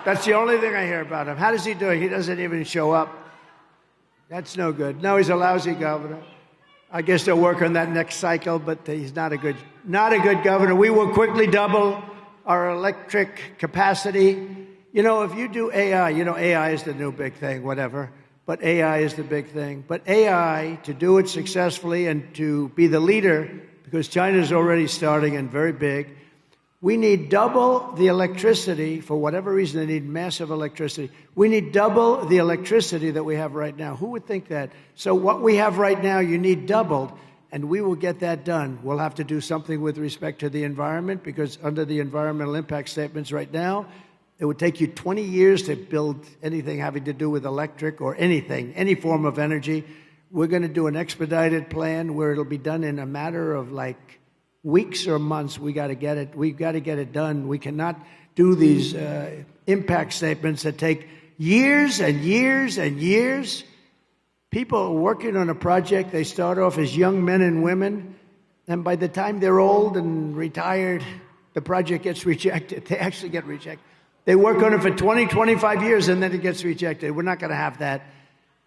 That's the only thing I hear about him. How does he do it? He doesn't even show up. That's no good. No, he's a lousy governor. I guess they'll work on that next cycle, but he's not a good governor. We will quickly double our electric capacity. You know, if you do AI, AI is the new big thing, whatever, but AI is the big thing. But AI, to do it successfully and to be the leader, because China's already starting and very big, we need double the electricity. For whatever reason, they need massive electricity. We need double the electricity that we have right now. Who would think that? So what we have right now, you need doubled, and we will get that done. We'll have to do something with respect to the environment, because under the environmental impact statements right now, It would take you 20 years to build anything having to do with electric or anything, any form of energy. We're going to do an expedited plan where it'll be done in a matter of like weeks or months. We've got to get it done. We cannot do these impact statements that take years and years and years. People are working on a project. They start off as young men and women, and by the time they're old and retired, the project gets rejected. They actually get rejected. They work on it for 20, 25 years, and then it gets rejected. We're not going to have that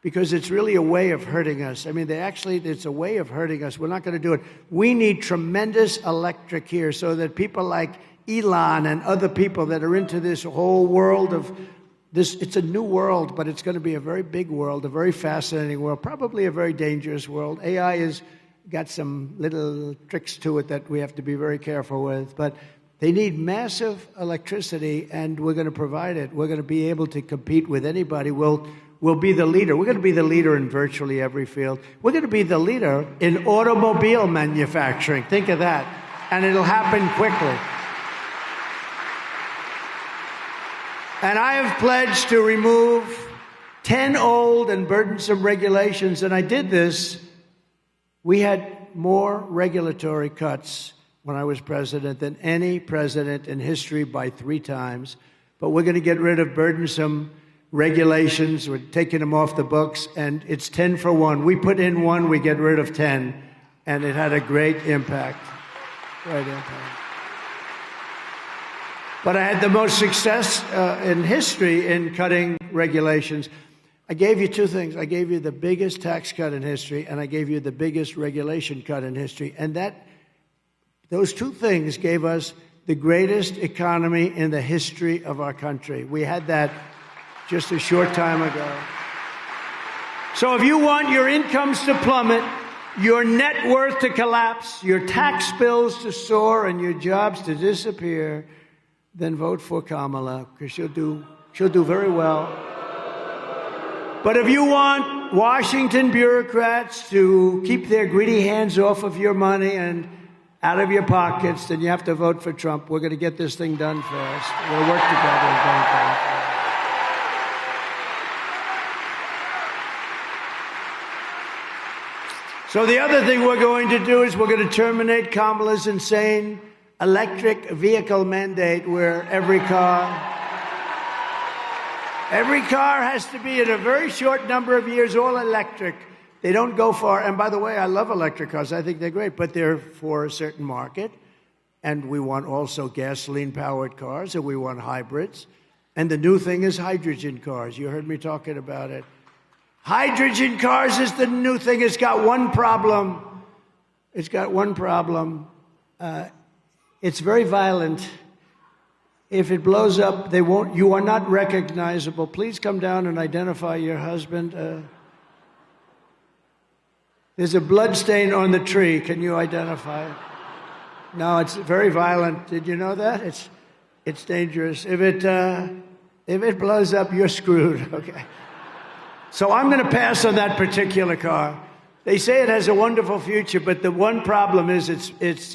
because it's really a way of hurting us. I mean, it's a way of hurting us. We're not going to do it. We need tremendous electric here so that people like Elon and other people that are into this whole world of this, it's a new world, but it's going to be a very big world, a very fascinating world, probably a very dangerous world. AI has got some little tricks to it that we have to be very careful with, but they need massive electricity, and we're going to provide it. We're going to be able to compete with anybody. We'll be the leader. We're going to be the leader in virtually every field. We're going to be the leader in automobile manufacturing. Think of that. And it'll happen quickly. And I have pledged to remove 10 old and burdensome regulations, and I did this. We had more regulatory cuts when I was president than any president in history by 3 times. But we're going to get rid of burdensome regulations. We're taking them off the books, and it's 10 for 1. We put in 1, we get rid of 10, and it had a great impact. Great impact. But I had the most success in history in cutting regulations. I gave you 2 things. I gave you the biggest tax cut in history, and I gave you the biggest regulation cut in history. And those 2 things gave us the greatest economy in the history of our country. We had that just a short time ago. So if you want your incomes to plummet, your net worth to collapse, your tax bills to soar, and your jobs to disappear, then vote for Kamala, because she'll do very well. But if you want Washington bureaucrats to keep their greedy hands off of your money and out of your pockets, then you have to vote for Trump. We're going to get this thing done first. We'll work together and get it done. So the other thing we're going to do is we're going to terminate Kamala's insane electric vehicle mandate where every car has to be in a very short number of years all electric. They don't go far. And by the way, I love electric cars. I think they're great, but they're for a certain market. And we want also gasoline-powered cars, and we want hybrids. And the new thing is hydrogen cars. You heard me talking about it. Hydrogen cars is the new thing. It's got one problem. It's very violent. If it blows up, you are not recognizable. Please come down and identify your husband. There's a blood stain on the tree. Can you identify it? No, it's very violent. Did you know that? It's dangerous. If it blows up, you're screwed. Okay. So I'm going to pass on that particular car. They say it has a wonderful future, but the one problem is it's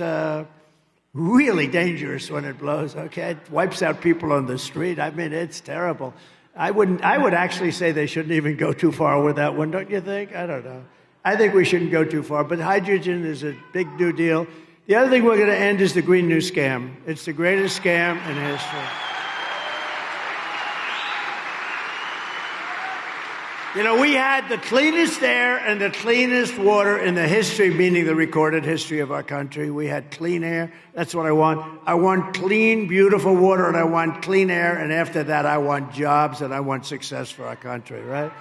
really dangerous when it blows. Okay, it wipes out people on the street. I mean, it's terrible. I would actually say they shouldn't even go too far with that one, don't you think? I don't know. I think we shouldn't go too far, but hydrogen is a big new deal. The other thing we're going to end is the Green New Scam. It's the greatest scam in history. You know, we had the cleanest air and the cleanest water in the history, meaning the recorded history of our country. We had clean air. That's what I want. I want clean, beautiful water, and I want clean air. And after that, I want jobs, and I want success for our country, right?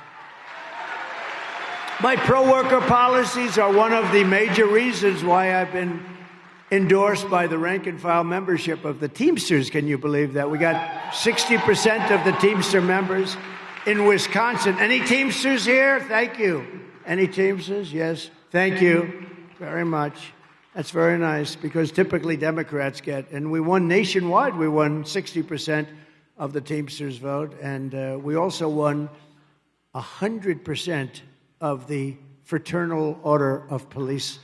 My pro-worker policies are one of the major reasons why I've been endorsed by the rank-and-file membership of the Teamsters. Can you believe that? We got 60% of the Teamster members in Wisconsin. Any Teamsters here? Thank you. Any Teamsters? Yes. Thank you very much. That's very nice, because typically Democrats get, and we won nationwide. We won 60% of the Teamsters vote, and we also won 100% of the Fraternal Order of Police,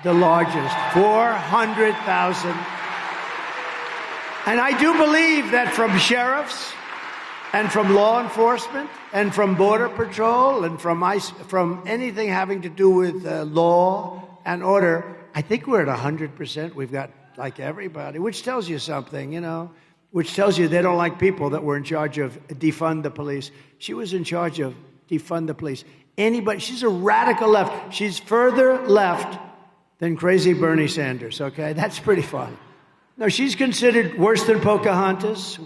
the largest, 400,000. And I do believe that from sheriffs and from law enforcement and from Border Patrol and from ICE, from anything having to do with law and order, I think we're at 100%. We've got like everybody, which tells you something, you know, which tells you they don't like people that were in charge of defund the police. She was in charge of defund the police. Anybody, she's a radical left. She's further left than crazy Bernie Sanders, okay? That's pretty fun. No, she's considered worse than Pocahontas,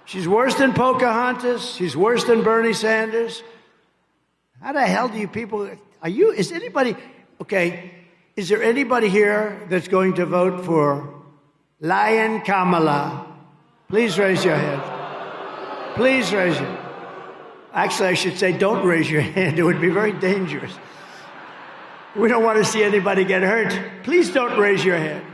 she's worse than Pocahontas, she's worse than Bernie Sanders. How the hell do you people, is there anybody here that's going to vote for Lion Kamala? Please raise your hand. Please raise your hand. Actually, I should say don't raise your hand. It would be very dangerous. We don't want to see anybody get hurt. Please don't raise your hand.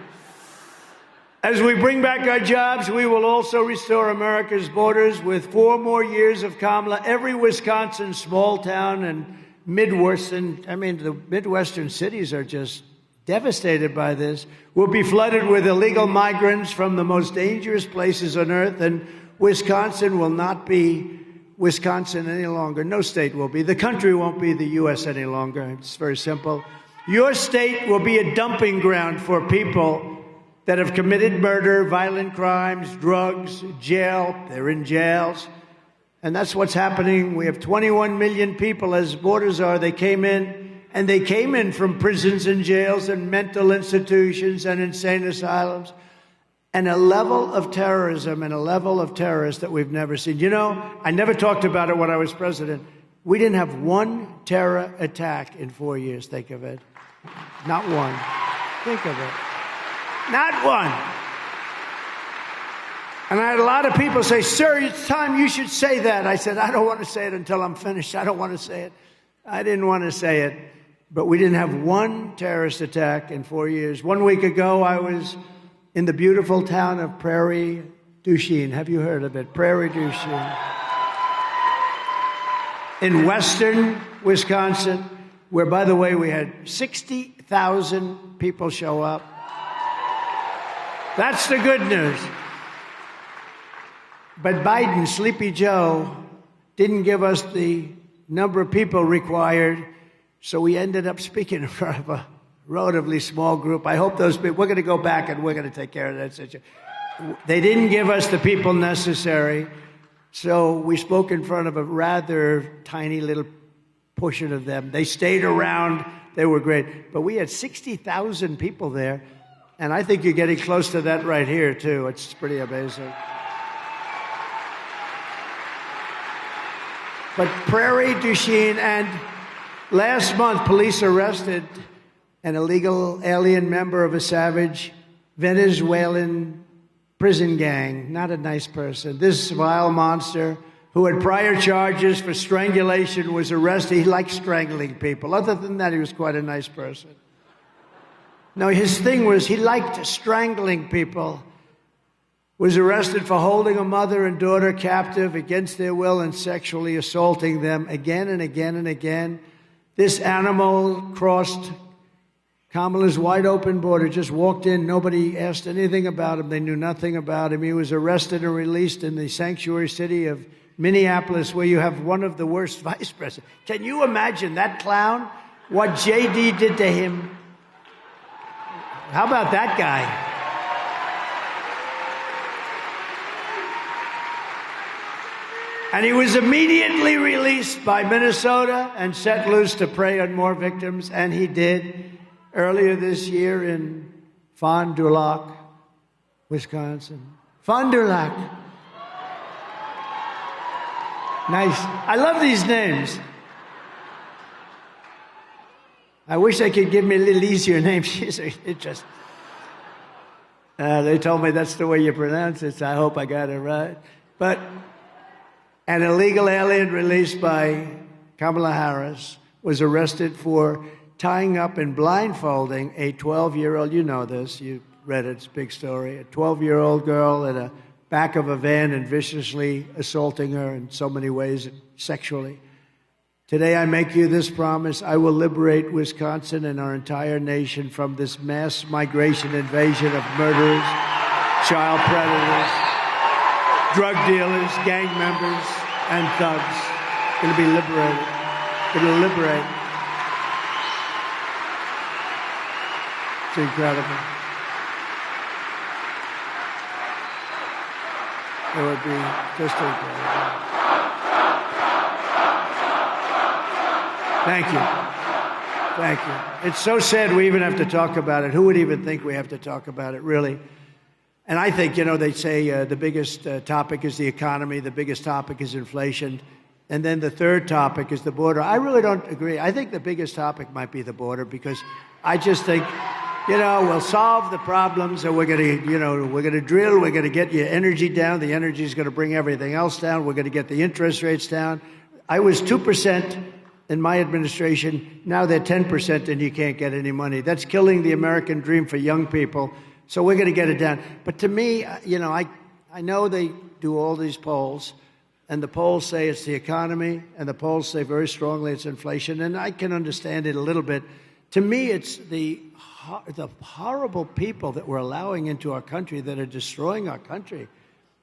As we bring back our jobs, we will also restore America's borders with 4 more years of Kamala. Every Wisconsin small town and the Midwestern cities are just devastated by this. We'll be flooded with illegal migrants from the most dangerous places on earth, and Wisconsin will not be Wisconsin any longer. No state will be. The country won't be the U.S. any longer. It's very simple. Your state will be a dumping ground for people that have committed murder, violent crimes, drugs, jail. They're in jails. And that's what's happening. We have 21 million people, as borders are. They came in, and they came in from prisons and jails and mental institutions and insane asylums. And a level of terrorism and a level of terrorists that we've never seen. You know, I never talked about it when I was president. We didn't have one terror attack in 4 years. Think of it. Not one. Think of it. Not one. And I had a lot of people say, sir, it's time you should say that. I said, I don't want to say it until I'm finished. I don't want to say it. I didn't want to say it. But we didn't have one terrorist attack in 4 years. 1 week ago, I was in the beautiful town of Prairie du Chien. Have you heard of it? Prairie du Chien. In western Wisconsin, where, by the way, we had 60,000 people show up. That's the good news. But Biden, Sleepy Joe, didn't give us the number of people required, so we ended up speaking in front of a relatively small group. I hope those people, we're going to go back and we're going to take care of that situation. They didn't give us the people necessary, so we spoke in front of a rather tiny little portion of them. They stayed around. They were great. But we had 60,000 people there, and I think you're getting close to that right here, too. It's pretty amazing. But Prairie du Chien, and last month, police arrested an illegal alien member of a savage Venezuelan prison gang. Not a nice person. This vile monster, who had prior charges for strangulation, was arrested. He liked strangling people. Other than that, he was quite a nice person. No, his thing was he liked strangling people. Was arrested for holding a mother and daughter captive against their will and sexually assaulting them again and again and again. This animal crossed Kamala's wide open border, just walked in. Nobody asked anything about him. They knew nothing about him. He was arrested and released in the sanctuary city of Minneapolis, where you have one of the worst vice presidents. Can you imagine that clown? What JD did to him? How about that guy? And he was immediately released by Minnesota and set loose to prey on more victims, and he did. Earlier this year in Fond du Lac, Wisconsin. Fond du Lac. Nice. I love these names. I wish they could give me a little easier names. They told me that's the way you pronounce it, so I hope I got it right. But an illegal alien released by Kamala Harris was arrested for tying up and blindfolding a 12-year-old, you know this, you read it, it's a big story, a 12-year-old girl in the back of a van and viciously assaulting her in so many ways, sexually. Today I make you this promise: I will liberate Wisconsin and our entire nation from this mass migration invasion of murderers, child predators, drug dealers, gang members, and thugs. Going to be liberated. Going to liberate. It's incredible. It would be just incredible. Thank you. Thank you. It's so sad we even have to talk about it. Who would even think we have to talk about it, really? And I think, they say the biggest topic is the economy, the biggest topic is inflation, and then the third topic is the border. I really don't agree. I think the biggest topic might be the border because I just think, we'll solve the problems and we're going to drill, we're going to get your energy down. The energy is going to bring everything else down. We're going to get the interest rates down. I was 2% in my administration. Now they're 10% and you can't get any money. That's killing the American dream for young people. So we're going to get it down. But to me, I know they do all these polls, and the polls say it's the economy, and the polls say very strongly it's inflation, and I can understand it a little bit. To me, it's the horrible people that we're allowing into our country that are destroying our country.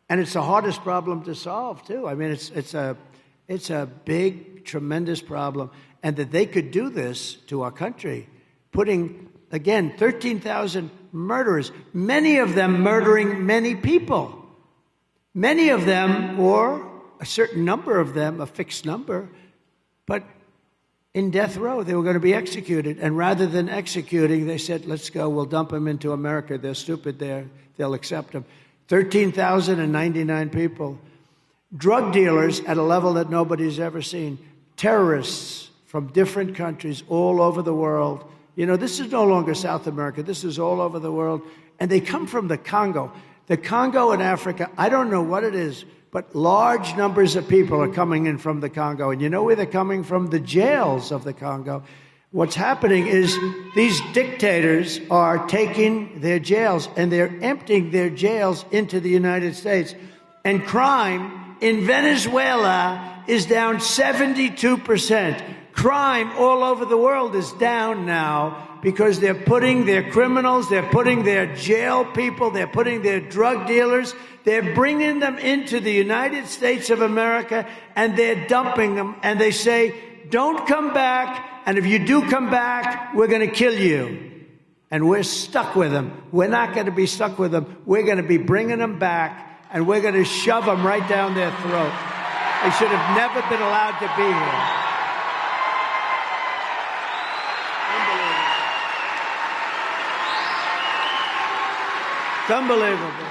And it's the hardest problem to solve, too. I mean, it's a big, tremendous problem. And that they could do this to our country, putting, again, 13,000 murderers, many of them murdering many people. Many of them, or a certain number of them, a fixed number, but in death row, they were going to be executed. And rather than executing, they said, let's go, we'll dump them into America. They're stupid there. They'll accept them. 13,099 people. Drug dealers at a level that nobody's ever seen. Terrorists from different countries all over the world. This is no longer South America. This is all over the world. And they come from the Congo. The Congo in Africa, I don't know what it is, but large numbers of people are coming in from the Congo. And you know where they're coming from? The jails of the Congo. What's happening is these dictators are taking their jails and they're emptying their jails into the United States. And crime in Venezuela is down 72%. Crime all over the world is down now because they're putting their criminals, they're putting their jail people, they're putting their drug dealers, they're bringing them into the United States of America and they're dumping them. And they say, don't come back. And if you do come back, we're going to kill you. And we're stuck with them. We're not going to be stuck with them. We're going to be bringing them back and we're going to shove them right down their throat. They should have never been allowed to be here. It's unbelievable.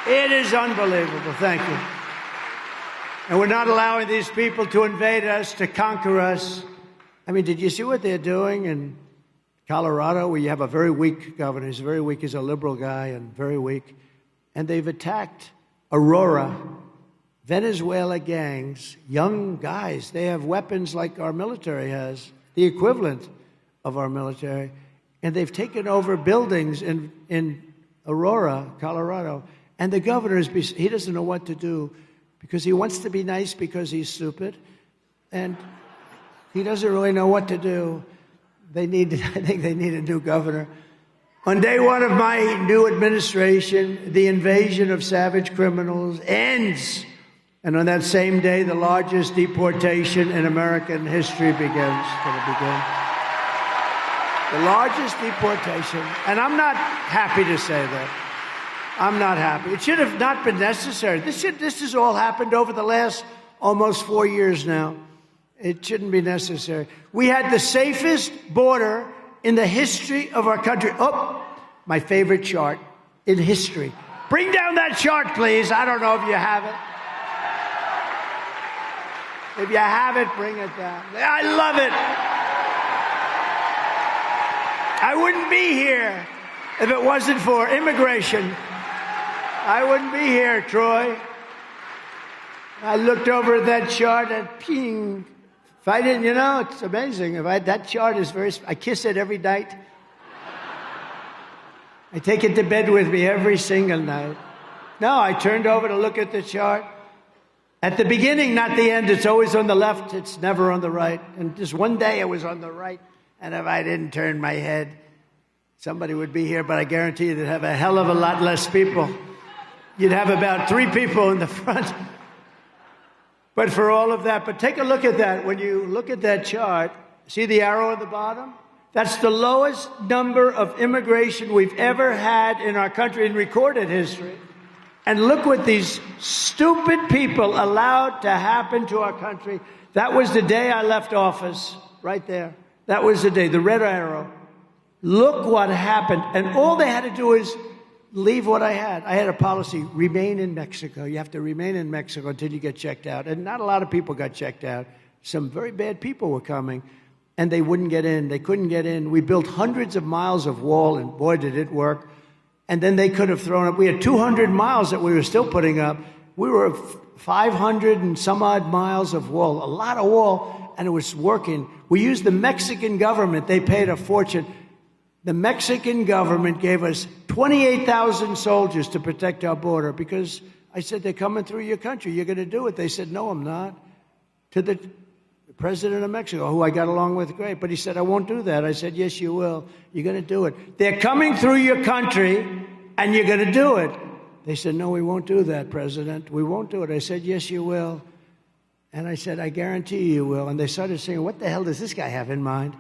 It is unbelievable. Thank you. And we're not allowing these people to invade us, to conquer us. I mean, did you see what they're doing in Colorado, where you have a very weak governor? He's very weak. He's a liberal guy and very weak. And they've attacked Aurora, Venezuela gangs, young guys. They have weapons like our military has, the equivalent of our military. And they've taken over buildings in Aurora, Colorado. And the governor, he doesn't know what to do because he wants to be nice because he's stupid. And he doesn't really know what to do. I think they need a new governor. On day one of my new administration, the invasion of savage criminals ends. And on that same day, the largest deportation in American history begins. The largest deportation. And I'm not happy to say that. I'm not happy. It should have not been necessary. This has all happened over the last almost 4 years now. It shouldn't be necessary. We had the safest border in the history of our country. Oh, my favorite chart in history. Bring down that chart, please. I don't know if you have it. If you have it, bring it down. I love it. I wouldn't be here if it wasn't for immigration. I wouldn't be here, Troy. I looked over at that chart and ping. If I didn't, it's amazing. That chart is I kiss it every night. I take it to bed with me every single night. No, I turned over to look at the chart. At the beginning, not the end. It's always on the left. It's never on the right. And just one day it was on the right. And if I didn't turn my head, somebody would be here, but I guarantee you they'd have a hell of a lot less people. You'd have about 3 people in the front. But for all of that, but take a look at that. When you look at that chart, see the arrow at the bottom? That's the lowest number of immigration we've ever had in our country in recorded history. And look what these stupid people allowed to happen to our country. That was the day I left office, right there. That was the day, the red arrow. Look what happened. And all they had to do is leave what I had. I had a policy, remain in Mexico. You have to remain in Mexico until you get checked out. And not a lot of people got checked out. Some very bad people were coming, and they wouldn't get in. They couldn't get in. We built hundreds of miles of wall, and boy, did it work. And then they could have thrown up. We had 200 miles that we were still putting up. We were 500 and some odd miles of wall, a lot of wall, and it was working. We used the Mexican government. They paid a fortune. The Mexican government gave us 28,000 soldiers to protect our border because I said, they're coming through your country. You're going to do it. They said, no, I'm not. To the president of Mexico, who I got along with great, but he said, I won't do that. I said, yes, you will. You're going to do it. They're coming through your country, and you're going to do it. They said, no, we won't do that, President. We won't do it. I said, yes, you will. And I said, I guarantee you will. And they started saying, what the hell does this guy have in mind?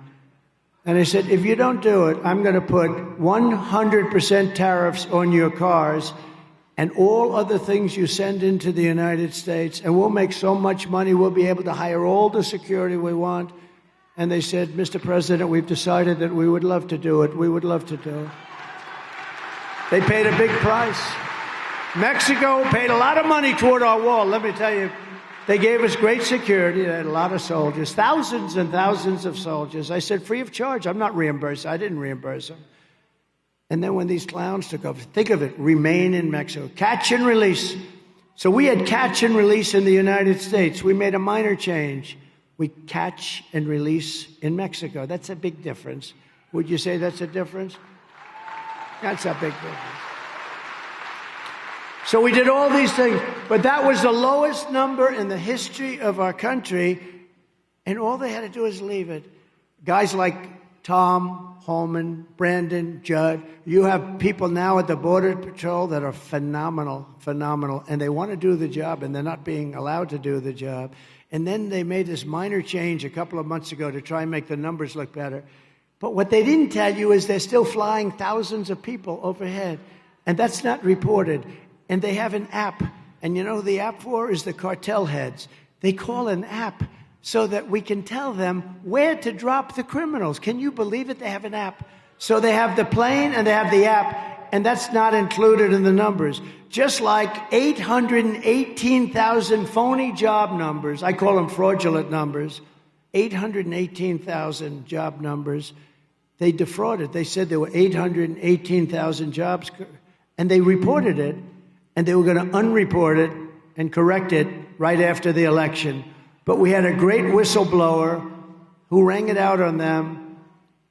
And I said, if you don't do it, I'm going to put 100% tariffs on your cars and all other things you send into the United States, and we'll make so much money, we'll be able to hire all the security we want. And they said, Mr. President, we've decided that we would love to do it. We would love to do it. They paid a big price. Mexico paid a lot of money toward our wall. Let me tell you, they gave us great security. They had a lot of soldiers, thousands and thousands of soldiers. I said, free of charge. I'm not reimbursed. I didn't reimburse them. And then when these clowns took over, think of it, remain in Mexico. Catch and release. So we had catch and release in the United States. We made a minor change. We catch and release in Mexico. That's a big difference. Would you say that's a difference? That's a big difference. So we did all these things, but that was the lowest number in the history of our country, and all they had to do is leave it. Guys like Tom, Holman, Brandon, Judd, you have people now at the Border Patrol that are phenomenal, and they want to do the job, and they're not being allowed to do the job. And then they made this minor change a couple of months ago to try and make the numbers look better. But what they didn't tell you is they're still flying thousands of people overhead, and that's not reported. And they have an app. And you know who the app for is the cartel heads. They call an app so that we can tell them where to drop the criminals. Can you believe it? They have an app. So they have the plane and they have the app, and that's not included in the numbers. Just like 818,000 phony job numbers. I call them fraudulent numbers. 818,000 job numbers. They defrauded. They said there were 818,000 jobs, and they reported it. And they were going to unreport it and correct it right after the election. But we had a great whistleblower who rang it out on them.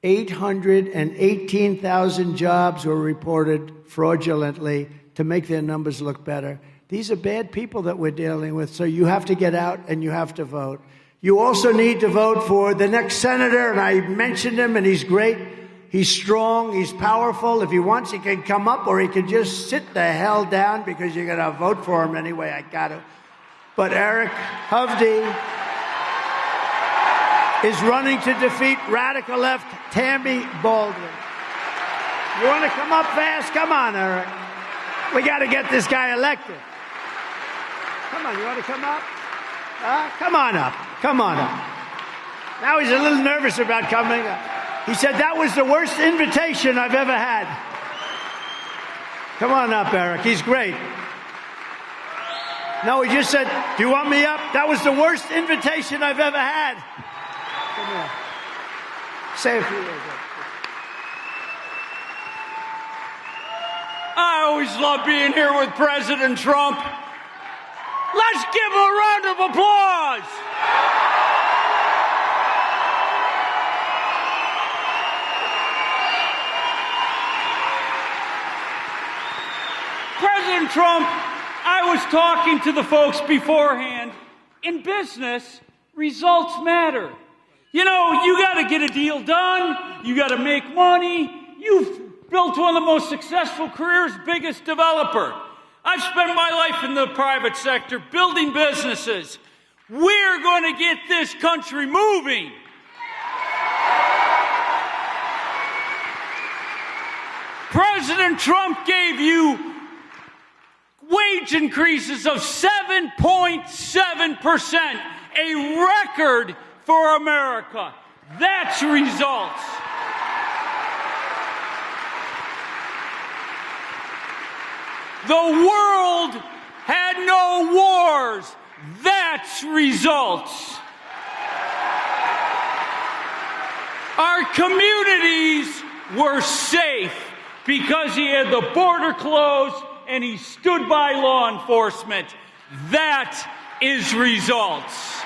818,000 jobs were reported fraudulently to make their numbers look better. These are bad people that we're dealing with, so you have to get out and you have to vote. You also need to vote for the next senator, and I mentioned him, and he's great. He's strong, he's powerful. If he wants, he can come up, or he can just sit the hell down because you're going to vote for him anyway. I got to. But Eric Hovde is running to defeat radical left Tammy Baldwin. You want to come up fast? Come on, Eric. We got to get this guy elected. Come on, you want to come up? Come on up. Come on up. Now he's a little nervous about coming up. He said, that was the worst invitation I've ever had. Come on up, Eric. He's great. No, he just said, do you want me up? That was the worst invitation I've ever had. Come here. Say a few words. I always love being here with President Trump. Let's give him a round of applause. President Trump, I was talking to the folks beforehand. In business, results matter. You know, you got to get a deal done. You got to make money. You've built one of the most successful careers, biggest developer. I've spent my life in the private sector building businesses. We're going to get this country moving. President Trump gave you wage increases of 7.7%, a record for America. That's results. The world had no wars. That's results. Our communities were safe because he had the border closed and he stood by law enforcement. That is results.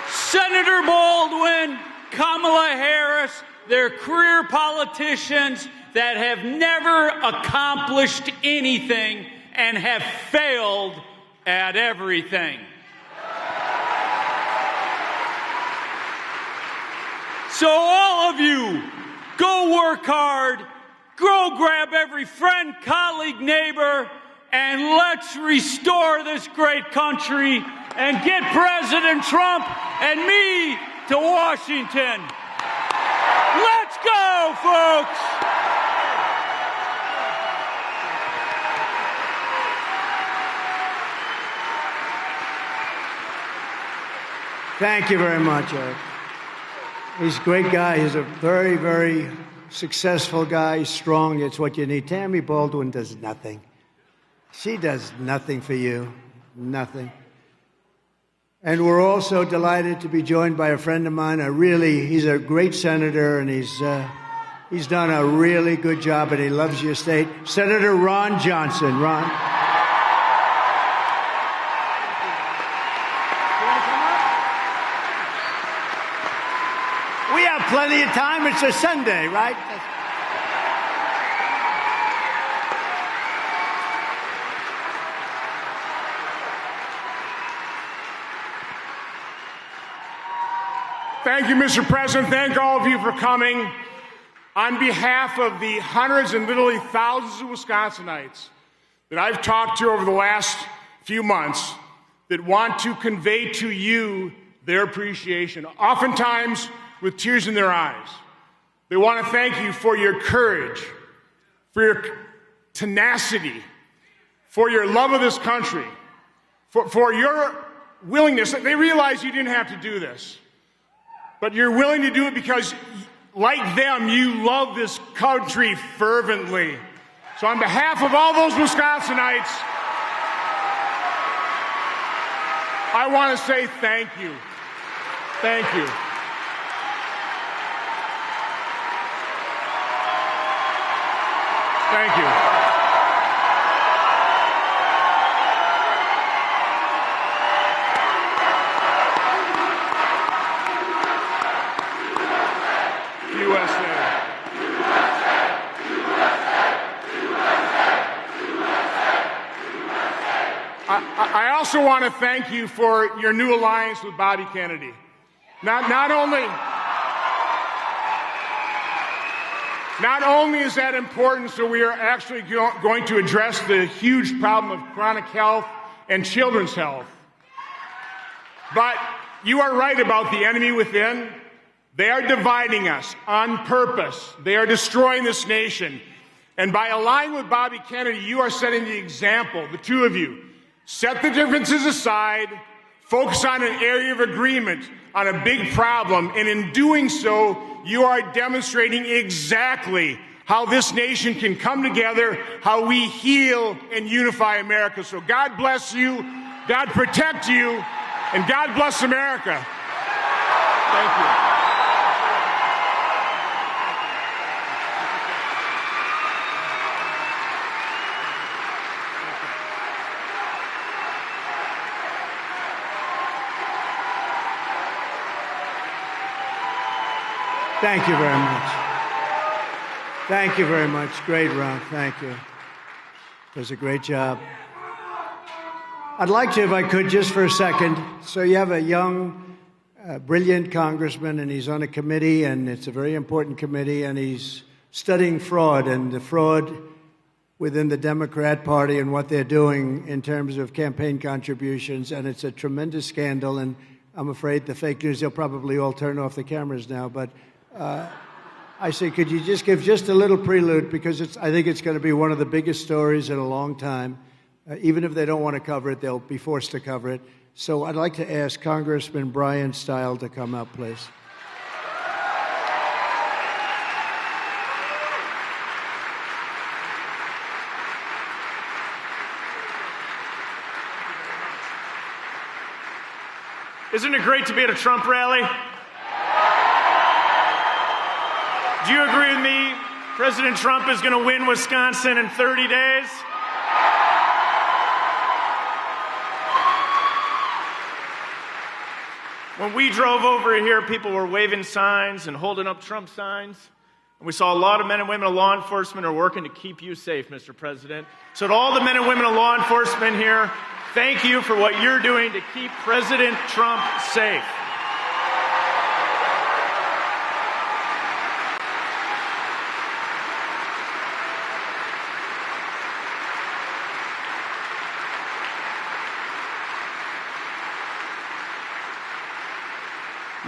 Senator Baldwin, Kamala Harris, they're career politicians that have never accomplished anything and have failed at everything. So all of you, go work hard, go grab every friend, colleague, neighbor, and let's restore this great country and get President Trump and me to Washington. Let's go, folks! Thank you very much, Eric. He's a great guy. He's a very, very successful guy, strong. It's what you need. Tammy Baldwin does nothing. She does nothing for you. Nothing. And we're also delighted to be joined by a friend of mine. He's a great senator, and he's done a really good job, and he loves your state. Senator Ron Johnson. Ron. We have plenty of time. It's a Sunday, right? Thank you, Mr. President. Thank all of you for coming. On behalf of the hundreds and literally thousands of Wisconsinites that I've talked to over the last few months that want to convey to you their appreciation, oftentimes with tears in their eyes. They want to thank you for your courage, for your tenacity, for your love of this country, for your willingness. They realize you didn't have to do this, but you're willing to do it because, like them, you love this country fervently. So on behalf of all those Wisconsinites, I want to say thank you. Thank you. Thank you. I also want to thank you for your new alliance with Bobby Kennedy. Not only is that important, so we are actually going to address the huge problem of chronic health and children's health, but you are right about the enemy within. They are dividing us on purpose. They are destroying this nation. And by aligning with Bobby Kennedy, you are setting the example, the two of you. Set the differences aside, focus on an area of agreement on a big problem, and in doing so, you are demonstrating exactly how this nation can come together, how we heal and unify America. So God bless you, God protect you, and God bless America. Thank you. Thank you very much. Thank you very much. Great, Ron. Thank you. It was a great job. I'd like to, if I could, just for a second. So you have a young a brilliant congressman, and he's on a committee, and it's a very important committee, and he's studying fraud and the fraud within the Democrat Party and what they're doing in terms of campaign contributions, and it's a tremendous scandal, and I'm afraid the fake news, they'll probably all turn off the cameras now, but I say, could you just give just a little prelude, because I think it's going to be one of the biggest stories in a long time. Even if they don't want to cover it, they'll be forced to cover it. So I'd like to ask Congressman Brian Stile to come up, please. Isn't it great to be at a Trump rally? Do you agree with me? President Trump is going to win Wisconsin in 30 days? When we drove over here, people were waving signs and holding up Trump signs. And we saw a lot of men and women of law enforcement are working to keep you safe, Mr. President. So to all the men and women of law enforcement here, thank you for what you're doing to keep President Trump safe.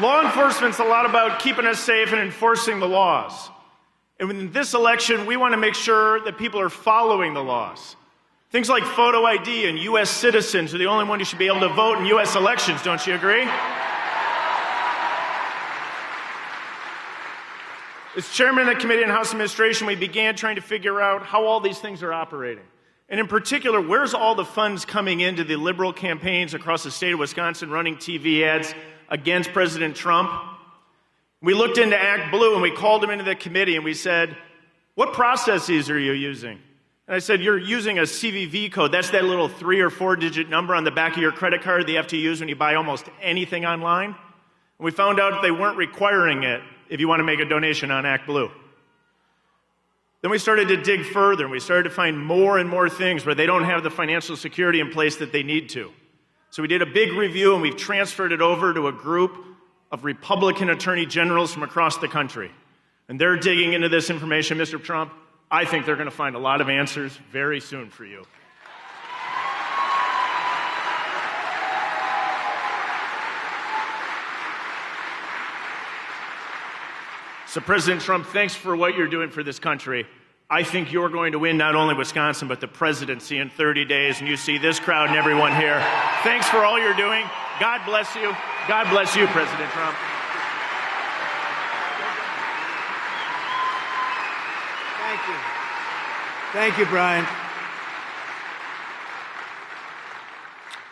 Law enforcement's a lot about keeping us safe and enforcing the laws. And in this election, we want to make sure that people are following the laws. Things like photo ID and U.S. citizens are the only ones who should be able to vote in U.S. elections. Don't you agree? As chairman of the Committee on House Administration, we began trying to figure out how all these things are operating. And in particular, where's all the funds coming into the liberal campaigns across the state of Wisconsin running TV ads against President Trump? We looked into Act Blue and we called him into the committee and we said, what processes are you using? And I said, you're using a CVV code. That's that little 3 or 4 digit number on the back of your credit card that you have to use when you buy almost anything online. And we found out they weren't requiring it if you want to make a donation on Act Blue. Then we started to dig further and we started to find more and more things where they don't have the financial security in place that they need to. So we did a big review and we've transferred it over to a group of Republican attorney generals from across the country. And they're digging into this information. Mr. Trump, I think they're going to find a lot of answers very soon for you. So President Trump, thanks for what you're doing for this country. I think you're going to win not only Wisconsin, but the presidency in 30 days. And you see this crowd and everyone here. Thanks for all you're doing. God bless you. God bless you, President Trump. Thank you. Thank you, Brian.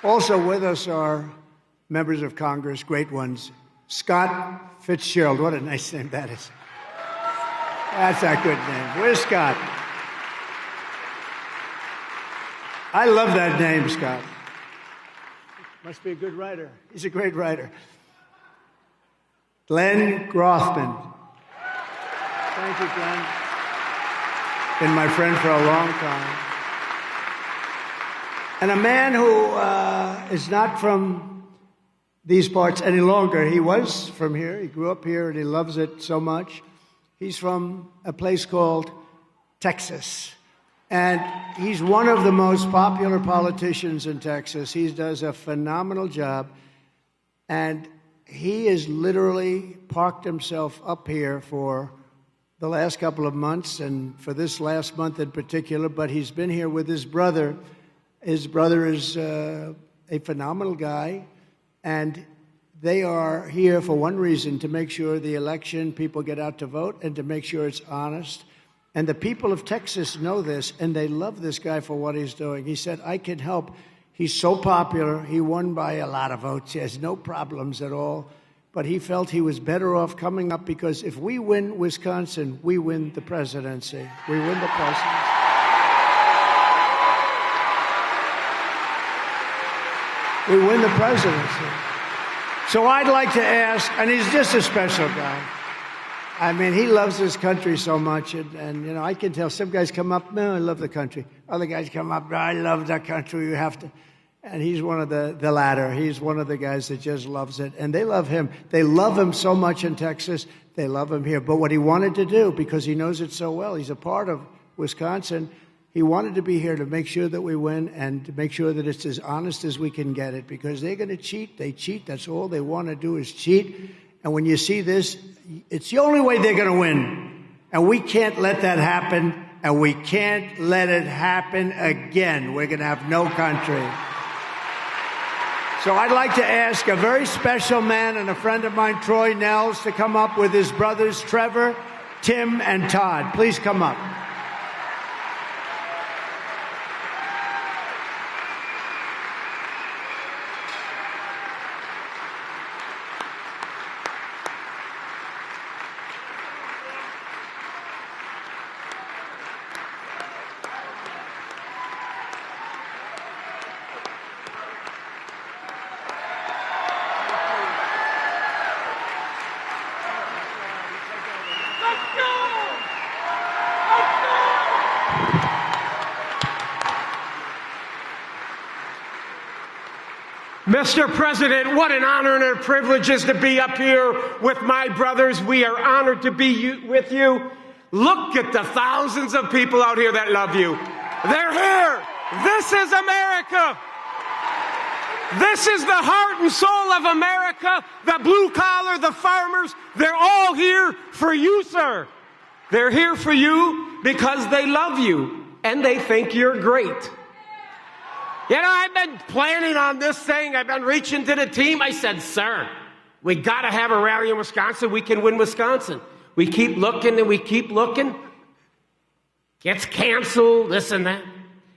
Also with us are members of Congress, great ones. Scott Fitzgerald. What a nice name that is. That's a good name. Where's Scott? I love that name, Scott. Must be a good writer. He's a great writer. Glenn Grothman. Thank you, Glenn. Been my friend for a long time. And a man who is not from these parts any longer. He was from here. He grew up here, and he loves it so much. He's from a place called Texas. And he's one of the most popular politicians in Texas. He does a phenomenal job. And he has literally parked himself up here for the last couple of months and for this last month in particular. But he's been here with his brother. His brother is a phenomenal guy. And they are here for one reason, to make sure the election, people get out to vote, and to make sure it's honest. And the people of Texas know this, and they love this guy for what he's doing. He said, I can help. He's so popular. He won by a lot of votes. He has no problems at all. But he felt he was better off coming up, because if we win Wisconsin, we win the presidency. We win the presidency. We win the presidency. So I'd like to ask, and he's just a special guy. I mean, he loves this country so much, and you know, I can tell some guys come up, no, I love the country. Other guys come up, no, I love the country. You have to. And he's one of the latter. He's one of the guys that just loves it. And they love him. They love him so much in Texas. They love him here. But what he wanted to do, because he knows it so well, he's a part of Wisconsin, he wanted to be here to make sure that we win and to make sure that it's as honest as we can get it. Because they're going to cheat. They cheat. That's all they want to do is cheat. And when you see this, it's the only way they're going to win. And we can't let that happen. And we can't let it happen again. We're going to have no country. So I'd like to ask a very special man and a friend of mine, Troy Nels, to come up with his brothers, Trevor, Tim, and Todd. Please come up. Mr. President, what an honor and a privilege is to be up here with my brothers. We are honored to be with you. Look at the thousands of people out here that love you. They're here. This is America. This is the heart and soul of America. The blue collar, the farmers, they're all here for you, sir. They're here for you because they love you and they think you're great. You know, I've been planning on this thing. I've been reaching to the team. I said, sir, we got to have a rally in Wisconsin. We can win Wisconsin. We keep looking and we keep looking. Gets canceled, this and that.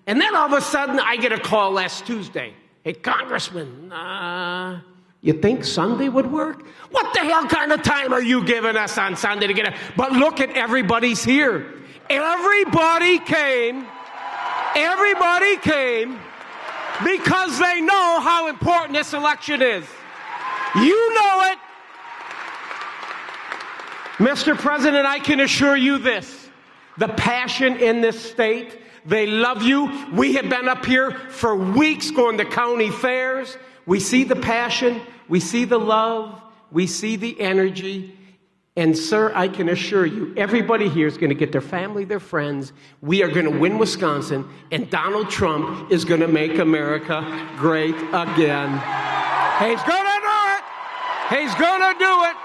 And then all of a sudden, I get a call last Tuesday. Hey, Congressman, you think Sunday would work? What the hell kind of time are you giving us on Sunday to get it? But look at everybody's here. Everybody came because they know how important this election is. You know it. Mr. President, I can assure you this. The passion in this state, they love you. We have been up here for weeks going to county fairs. We see the passion. We see the love. We see the energy. And, sir, I can assure you, everybody here is going to get their family, their friends. We are going to win Wisconsin, and Donald Trump is going to make America great again. He's going to do it. He's going to do it.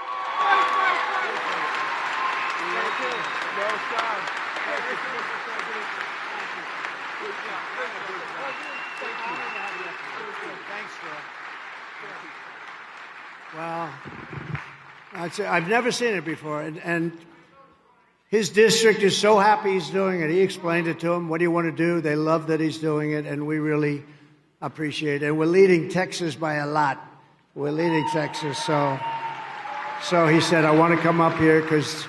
Wow. I've never seen it before. And his district is so happy he's doing it. He explained it to them. What do you want to do? They love that he's doing it, and we really appreciate it. And we're leading Texas by a lot. We're leading Texas. So he said, I want to come up here because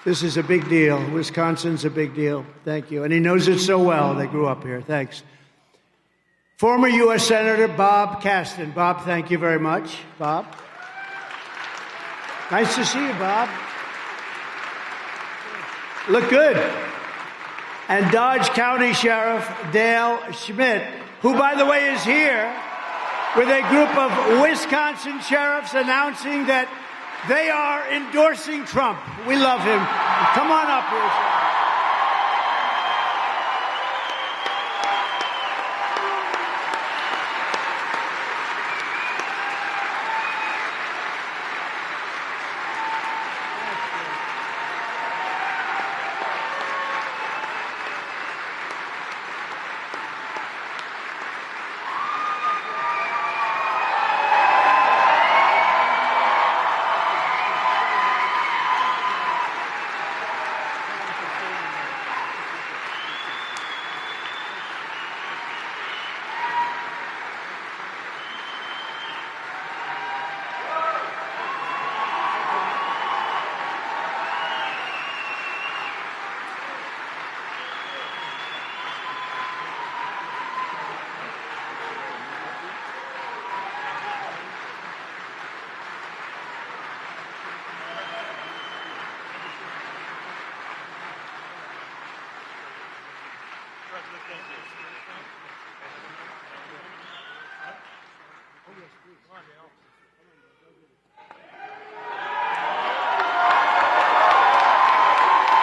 this is a big deal. Wisconsin's a big deal. Thank you. And he knows it so well. They grew up here. Thanks. Former U.S. Senator Bob Caston. Bob, thank you very much. Bob. Nice to see you, Bob. Look good. And Dodge County Sheriff Dale Schmidt, who, by the way, is here with a group of Wisconsin sheriffs announcing that they are endorsing Trump. We love him. Come on up here, Sheriff.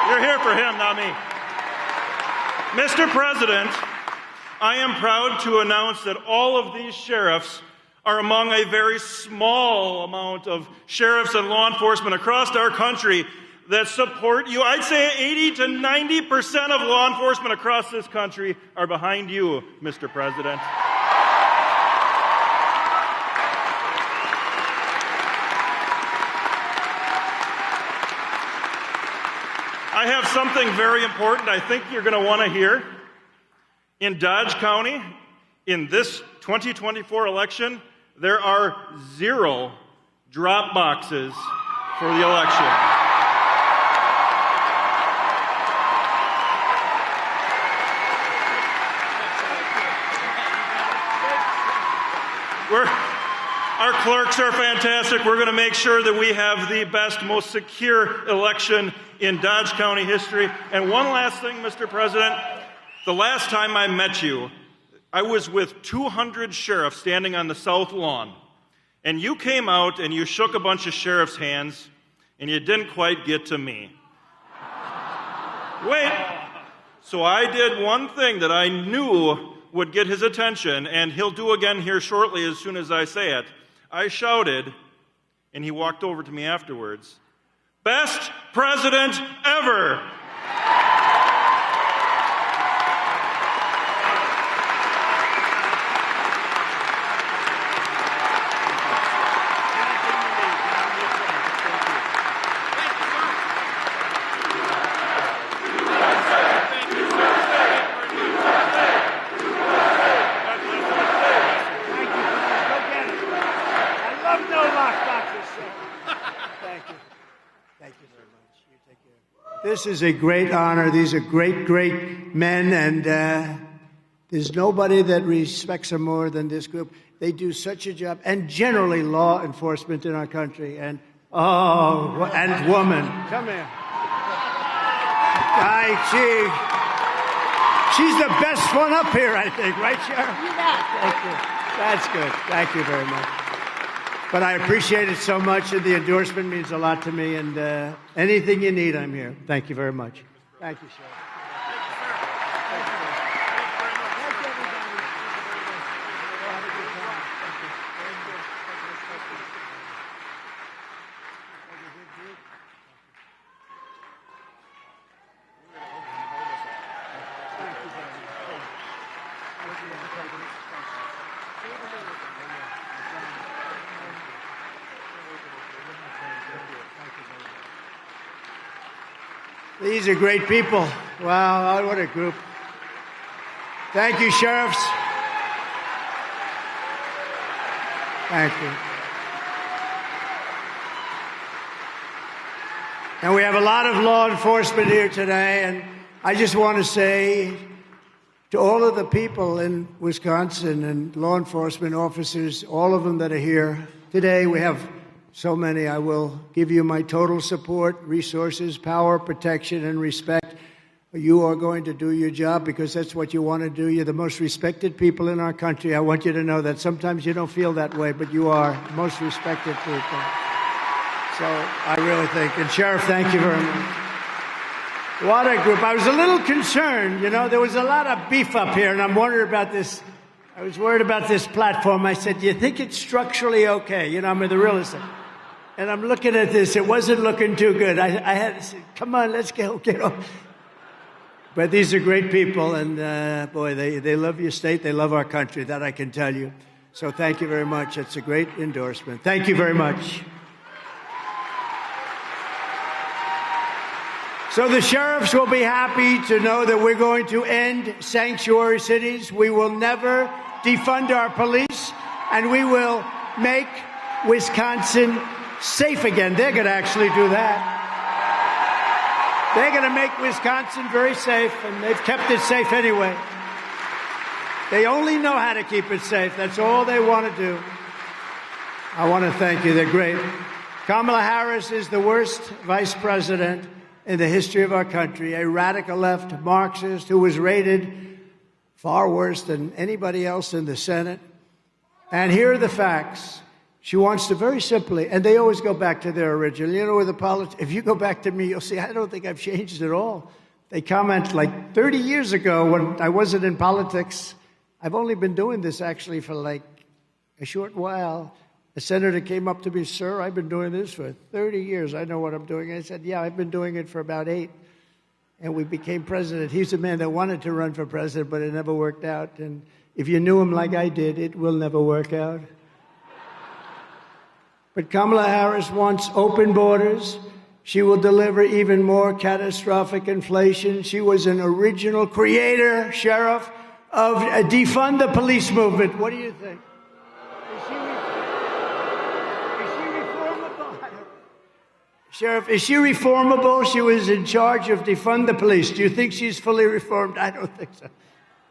You're here for him, not me. Mr. President, I am proud to announce that all of these sheriffs are among a very small amount of sheriffs and law enforcement across our country that support you. I'd say 80 to 90% of law enforcement across this country are behind you, Mr. President. I have something very important I think you're going to want to hear. In Dodge County, in this 2024 election, there are 0 drop boxes for the election. Our clerks are fantastic. We're going to make sure that we have the best, most secure election in Dodge County history. And one last thing, Mr. President. The last time I met you, I was with 200 sheriffs standing on the south lawn. And you came out and you shook a bunch of sheriffs' hands, and you didn't quite get to me. Wait. So I did one thing that I knew would get his attention, and he'll do again here shortly as soon as I say it. I shouted, and he walked over to me afterwards, "Best president ever!" This is a great honor. These are great, great men, and there's nobody that respects them more than this group. They do such a job, and generally law enforcement in our country, and woman. Come here. She's the best one up here, I think, right, Sheriff? Thank you. That's good. Thank you very much. But I appreciate it so much, and the endorsement means a lot to me, and anything you need, I'm here. Thank you very much. Thank you, Sheriff. These are great people. Wow, what a group. Thank you, sheriffs. Thank you. And we have a lot of law enforcement here today, and I just want to say to all of the people in Wisconsin and law enforcement officers, all of them that are here today, we have so many. I will give you my total support, resources, power, protection, and respect. You are going to do your job because that's what you want to do. You're the most respected people in our country. I want you to know that. Sometimes you don't feel that way, but you are most respected people. So I really think. And Sheriff, thank you very much. What a group. I was a little concerned. You know, there was a lot of beef up here, and I'm worried about this. I was worried about this platform. I said, do you think it's structurally okay? You know, I'm the real estate. And I'm looking at this. It wasn't looking too good. I had to say, come on, let's get off. But these are great people, and boy, they love your state. They love our country. That I can tell you. So thank you very much. It's a great endorsement. Thank you very much. So the sheriffs will be happy to know that we're going to end sanctuary cities. We will never defund our police, and we will make Wisconsin safe again. They're going to actually do that. They're going to make Wisconsin very safe, and they've kept it safe anyway. They only know how to keep it safe. That's all they want to do. I want to thank you. They're great. Kamala Harris is the worst vice president in the history of our country, a radical left Marxist who was rated far worse than anybody else in the Senate. And here are the facts. She wants to very simply, and they always go back to their original. You know, with the if you go back to me, you'll see I don't think I've changed at all. They comment like 30 years ago when I wasn't in politics. I've only been doing this actually for like a short while. A senator came up to me, sir, I've been doing this for 30 years. I know what I'm doing. I said, yeah, I've been doing it for about 8. And we became president. He's a man that wanted to run for president, but it never worked out. And if you knew him like I did, it will never work out. But Kamala Harris wants open borders. She will deliver even more catastrophic inflation. She was an original creator, Sheriff, of defund the police movement. What do you think? Sheriff, is she reformable? She was in charge of defund the police. Do you think she's fully reformed? I don't think so.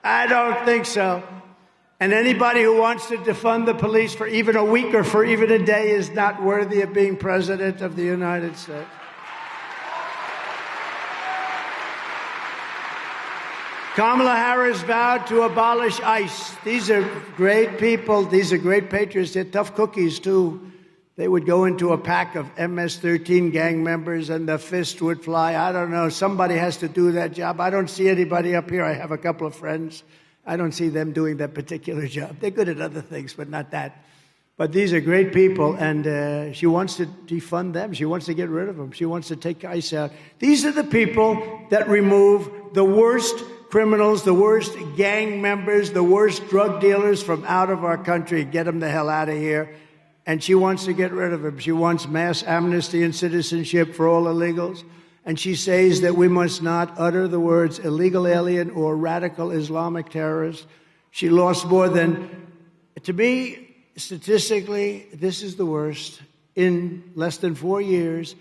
I don't think so. And anybody who wants to defund the police for even a week or for even a day is not worthy of being president of the United States. Kamala Harris vowed to abolish ICE. These are great people. These are great patriots. They're tough cookies, too. They would go into a pack of MS-13 gang members and the fist would fly. I don't know. Somebody has to do that job. I don't see anybody up here. I have a couple of friends. I don't see them doing that particular job. They're good at other things, but not that. But these are great people, and she wants to defund them. She wants to get rid of them. She wants to take ICE out. These are the people that remove the worst criminals, the worst gang members, the worst drug dealers from out of our country. Get them the hell out of here. And she wants to get rid of them. She wants mass amnesty and citizenship for all illegals. And she says that we must not utter the words illegal alien or radical Islamic terrorist. She lost more than, to me, statistically, this is the worst. In less than 4 years,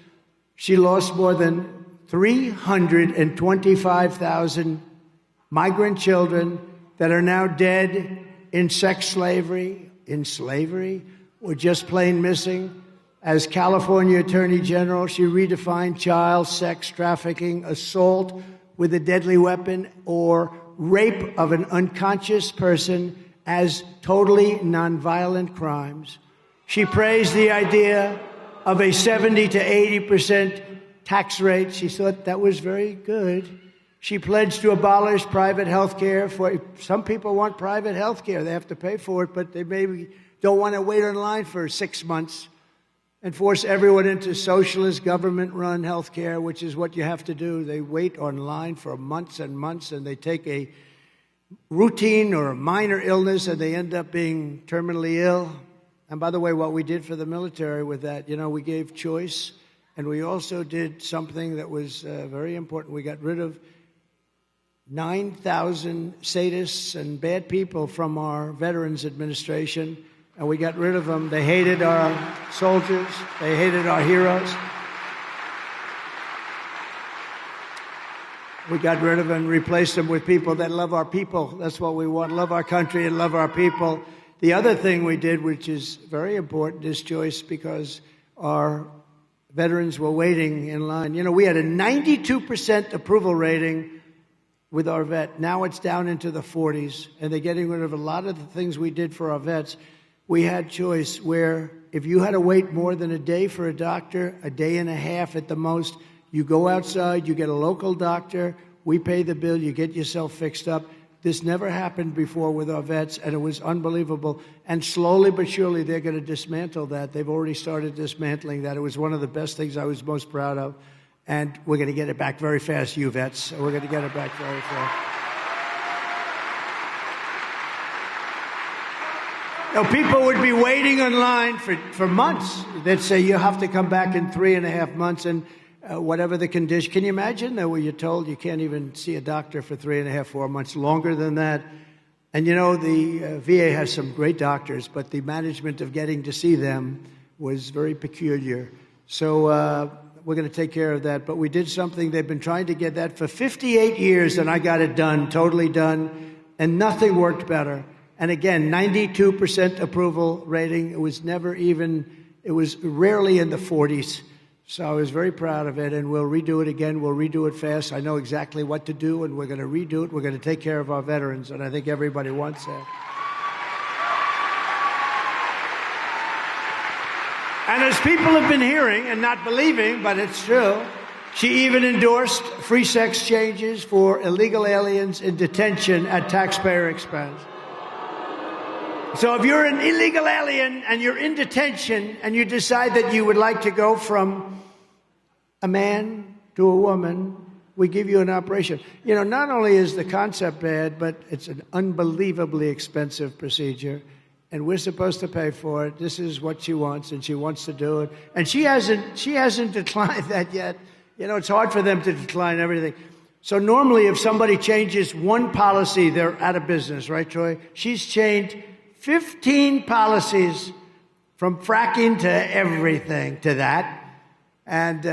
she lost more than 325,000 migrant children that are now dead in sex slavery, or just plain missing. As California Attorney General, she redefined child sex trafficking, assault with a deadly weapon, or rape of an unconscious person as totally nonviolent crimes. She praised the idea of a 70 to 80% tax rate. She thought that was very good. She pledged to abolish private health care. Some people want private health care. They have to pay for it, but they maybe don't want to wait in line for 6 months and force everyone into socialist government-run health care, which is what you have to do. They wait online for months and months, and they take a routine or a minor illness, and they end up being terminally ill. And by the way, what we did for the military with that, we gave choice, and we also did something that was very important. We got rid of 9,000 sadists and bad people from our Veterans Administration, and we got rid of them. They hated our soldiers. They hated our heroes. We got rid of them and replaced them with people that love our people. That's what we want, love our country and love our people. The other thing we did, which is very important, is choice, because our veterans were waiting in line. We had a 92% approval rating with our vet. Now it's down into the 40s, and they're getting rid of a lot of the things we did for our vets. We had choice where if you had to wait more than a day for a doctor, a day and a half at the most, you go outside, you get a local doctor, we pay the bill, you get yourself fixed up. This never happened before with our vets, and it was unbelievable. And slowly but surely, they're going to dismantle that. They've already started dismantling that. It was one of the best things I was most proud of. And we're going to get it back very fast, you vets. We're going to get it back very fast. People would be waiting in line for months. They'd say, you have to come back in 3.5 months, and whatever the condition. Can you imagine that where you're told you can't even see a doctor for 3.5, 4 months, longer than that? And the VA has some great doctors, but the management of getting to see them was very peculiar. So we're going to take care of that. But we did something. They've been trying to get that for 58 years, and I got it done, totally done, and nothing worked better. And again, 92% approval rating. It was rarely in the 40s. So I was very proud of it, and we'll redo it again. We'll redo it fast. I know exactly what to do, and we're going to redo it. We're going to take care of our veterans, and I think everybody wants that. And as people have been hearing and not believing, but it's true, she even endorsed free sex changes for illegal aliens in detention at taxpayer expense. So if you're an illegal alien and you're in detention and you decide that you would like to go from a man to a woman, we give you an operation. You know, not only is the concept bad, but it's an unbelievably expensive procedure, and we're supposed to pay for it. This is what she wants, and she wants to do it. And she hasn't declined that yet. You know, it's hard for them to decline everything. So normally if somebody changes one policy, they're out of business, right, Troy? She's changed 15 policies from fracking to everything to that. And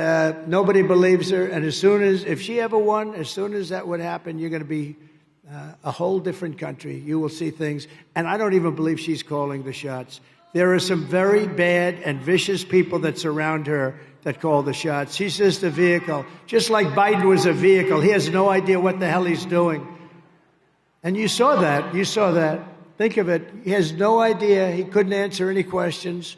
nobody believes her. And if she ever won, as soon as that would happen, you're going to be a whole different country. You will see things. And I don't even believe she's calling the shots. There are some very bad and vicious people that surround her that call the shots. She's just a vehicle. Just like Biden was a vehicle. He has no idea what the hell he's doing. And you saw that. You saw that. Think of it. He has no idea. He couldn't answer any questions.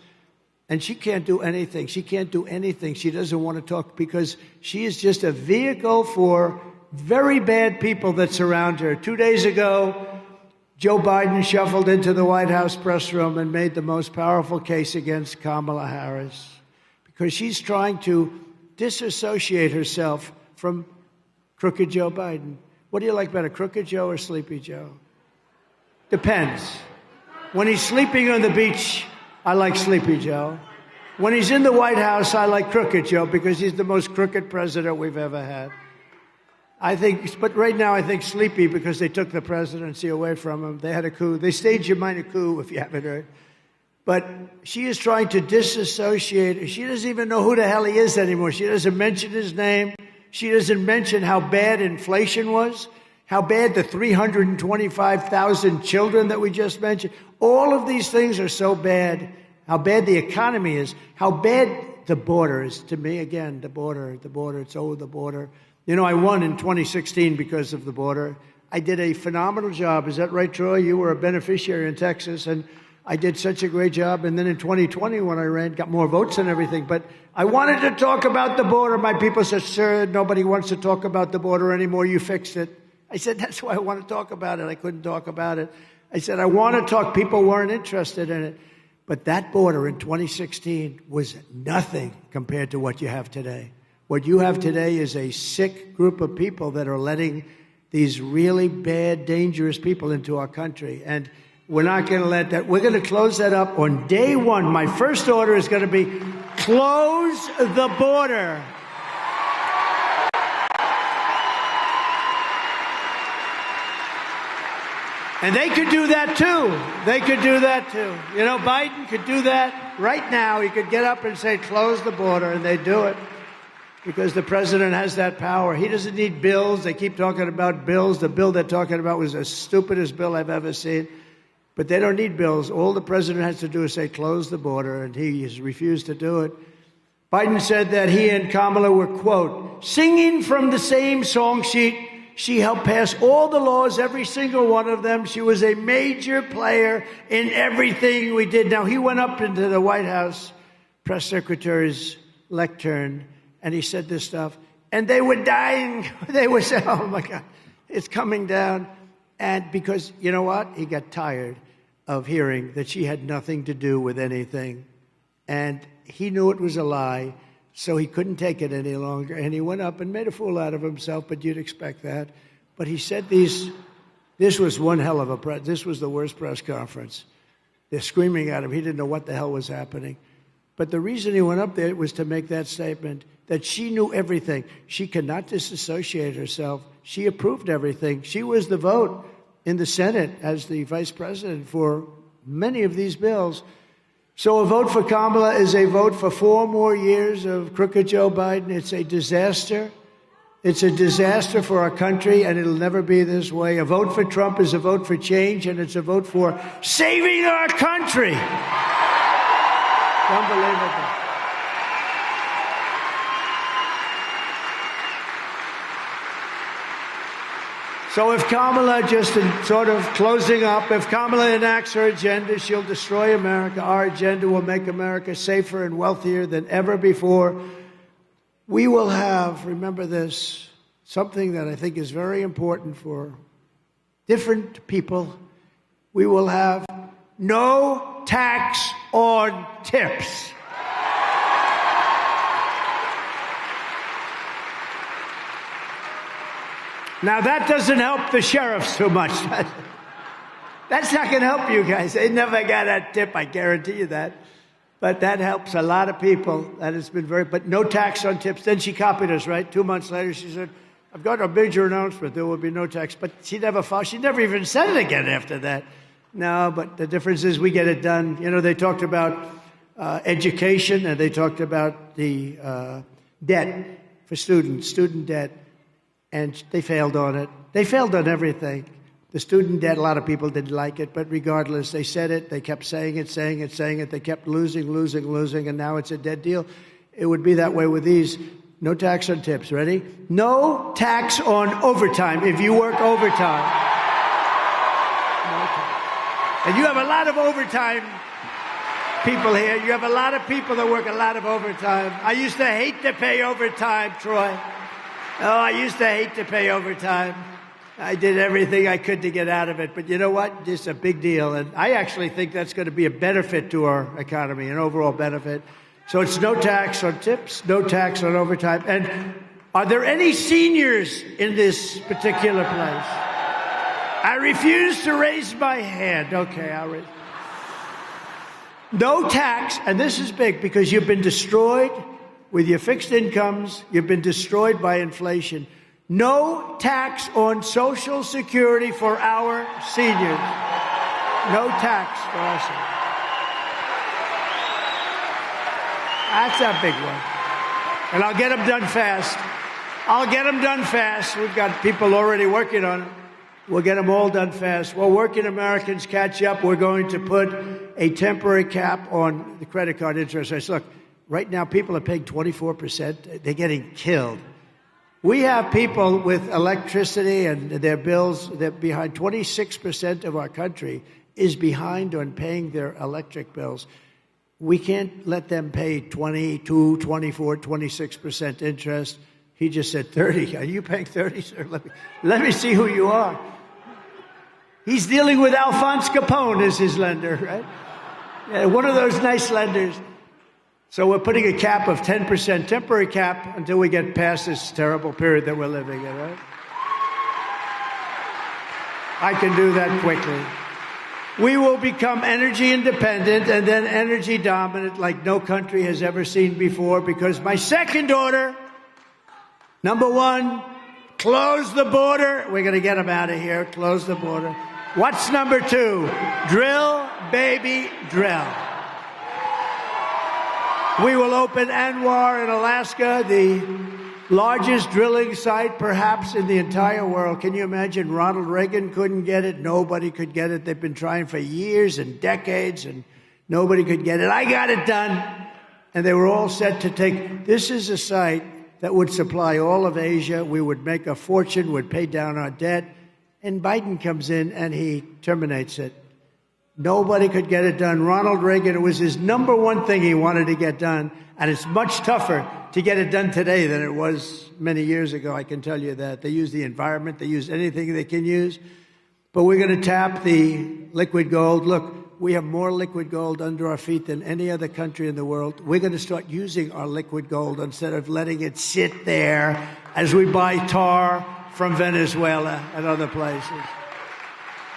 And she can't do anything. She can't do anything. She doesn't want to talk because she is just a vehicle for very bad people that surround her. 2 days ago, Joe Biden shuffled into the White House press room and made the most powerful case against Kamala Harris because she's trying to disassociate herself from crooked Joe Biden. What do you like better, crooked Joe or sleepy Joe? Depends. When he's sleeping on the beach, I like Sleepy Joe. When he's in the White House, I like Crooked Joe because he's the most crooked president we've ever had. But right now I think Sleepy because they took the presidency away from him. They had a coup. They staged a minor coup, if you haven't heard. But she is trying to disassociate. She doesn't even know who the hell he is anymore. She doesn't mention his name. She doesn't mention how bad inflation was. How bad the 325,000 children that we just mentioned. All of these things are so bad. How bad the economy is. How bad the border is. To me, again, the border. It's the border. You know, I won in 2016 because of the border. I did a phenomenal job. Is that right, Troy? You were a beneficiary in Texas, and I did such a great job. And then in 2020, when I ran, got more votes and everything. But I wanted to talk about the border. My people said, sir, nobody wants to talk about the border anymore. You fixed it. I said, that's why I want to talk about it. I couldn't talk about it. I said, I want to talk. People weren't interested in it. But that border in 2016 was nothing compared to what you have today. What you have today is a sick group of people that are letting these really bad, dangerous people into our country. And we're not going to let that. We're going to close that up on day one. My first order is going to be close the border. And they could do that, too. They could do that, too. You know, Biden could do that right now. He could get up and say, close the border, and they'd do it because the president has that power. He doesn't need bills. They keep talking about bills. The bill they're talking about was the stupidest bill I've ever seen. But they don't need bills. All the president has to do is say, close the border, and he has refused to do it. Biden said that he and Kamala were, quote, singing from the same song sheet. She helped pass all the laws, every single one of them. She was a major player in everything we did. Now, he went up into the White House press secretary's lectern, and he said this stuff. And they were dying. They were saying, oh, my God, it's coming down. And because, you know what? He got tired of hearing that she had nothing to do with anything. And he knew it was a lie. So he couldn't take it any longer, and he went up and made a fool out of himself, but you'd expect that. But he said this was one hell of a this was the worst press conference. They're screaming at him. He didn't know what the hell was happening. But the reason he went up there was to make that statement that she knew everything. She cannot disassociate herself. She approved everything. She was the vote in the Senate as the vice president for many of these bills. So a vote for Kamala is a vote for 4 more years of crooked Joe Biden. It's a disaster. It's a disaster for our country, and it'll never be this way. A vote for Trump is a vote for change, and it's a vote for saving our country. Unbelievable. So if Kamala, just in sort of closing up, if Kamala enacts her agenda, she'll destroy America. Our agenda will make America safer and wealthier than ever before. We will have, remember this, something that I think is very important for different people. We will have no tax on tips. Now, that doesn't help the sheriffs too much. That's not going to help you guys. They never got a tip, I guarantee you that. But that helps a lot of people. That has been but no tax on tips. Then she copied us, right? 2 months later, she said, I've got a major announcement. There will be no tax. But she never even said it again after that. No, but the difference is we get it done. You know, they talked about education, and they talked about the debt for students, student debt. And they failed on it. They failed on everything. The student debt, a lot of people didn't like it, but regardless, they said it. They kept saying it. They kept losing, and now it's a dead deal. It would be that way with these. No tax on tips. Ready? No tax on overtime if you work overtime. And you have a lot of overtime people here. You have a lot of people that work a lot of overtime. I used to hate to pay overtime, Troy. Oh, I used to hate to pay overtime. I did everything I could to get out of it. But you know what? It's a big deal. And I actually think that's going to be a benefit to our economy, an overall benefit. So it's no tax on tips, no tax on overtime. And are there any seniors in this particular place? I refuse to raise my hand. Okay, I'll raise. No tax, and this is big because you've been destroyed with your fixed incomes, you've been destroyed by inflation. No tax on Social Security for our seniors. No tax for our seniors. That's a big one. And I'll get them done fast. We've got people already working on it. We'll get them all done fast. While working Americans catch up, we're going to put a temporary cap on the credit card interest rates. Look, right now, people are paying 24%. They're getting killed. We have people with electricity and their bills that behind 26% of our country is behind on paying their electric bills. We can't let them pay 22, 24, 26% interest. He just said 30. Are you paying 30, sir? Let me see who you are. He's dealing with Alphonse Capone as his lender, right? Yeah, one of those nice lenders. So we're putting a cap of 10%, temporary cap, until we get past this terrible period that we're living in, right? I can do that quickly. We will become energy independent and then energy dominant like no country has ever seen before, because my second order, number one, close the border. We're going to get them out of here. Close the border. What's number two? Drill, baby, drill. We will open Anwar in Alaska, the largest drilling site perhaps in the entire world. Can you imagine? Ronald Reagan couldn't get it. Nobody could get it. They've been trying for years and decades, and nobody could get it. I got it done. And they were all set to take. This is a site that would supply all of Asia. We would make a fortune, would pay down our debt. And Biden comes in and he terminates it. Nobody could get it done. Ronald Reagan, it was his number one thing he wanted to get done. And it's much tougher to get it done today than it was many years ago. I can tell you that. They use the environment. They use anything they can use. But we're going to tap the liquid gold. Look, we have more liquid gold under our feet than any other country in the world. We're going to start using our liquid gold instead of letting it sit there as we buy tar from Venezuela and other places.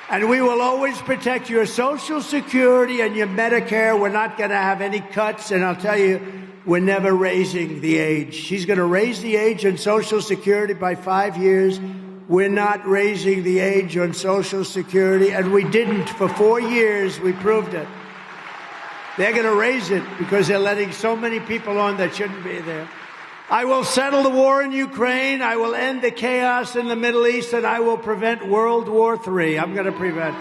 And we will always protect your Social Security and your Medicare. We're not going to have any cuts. And I'll tell you, we're never raising the age. She's going to raise the age on Social Security by 5 years. We're not raising the age on Social Security. And we didn't for 4 years. We proved it. They're going to raise it because they're letting so many people on that shouldn't be there. I will settle the war in Ukraine. I will end the chaos in the Middle East, and I will prevent World War III. I'm going to prevent.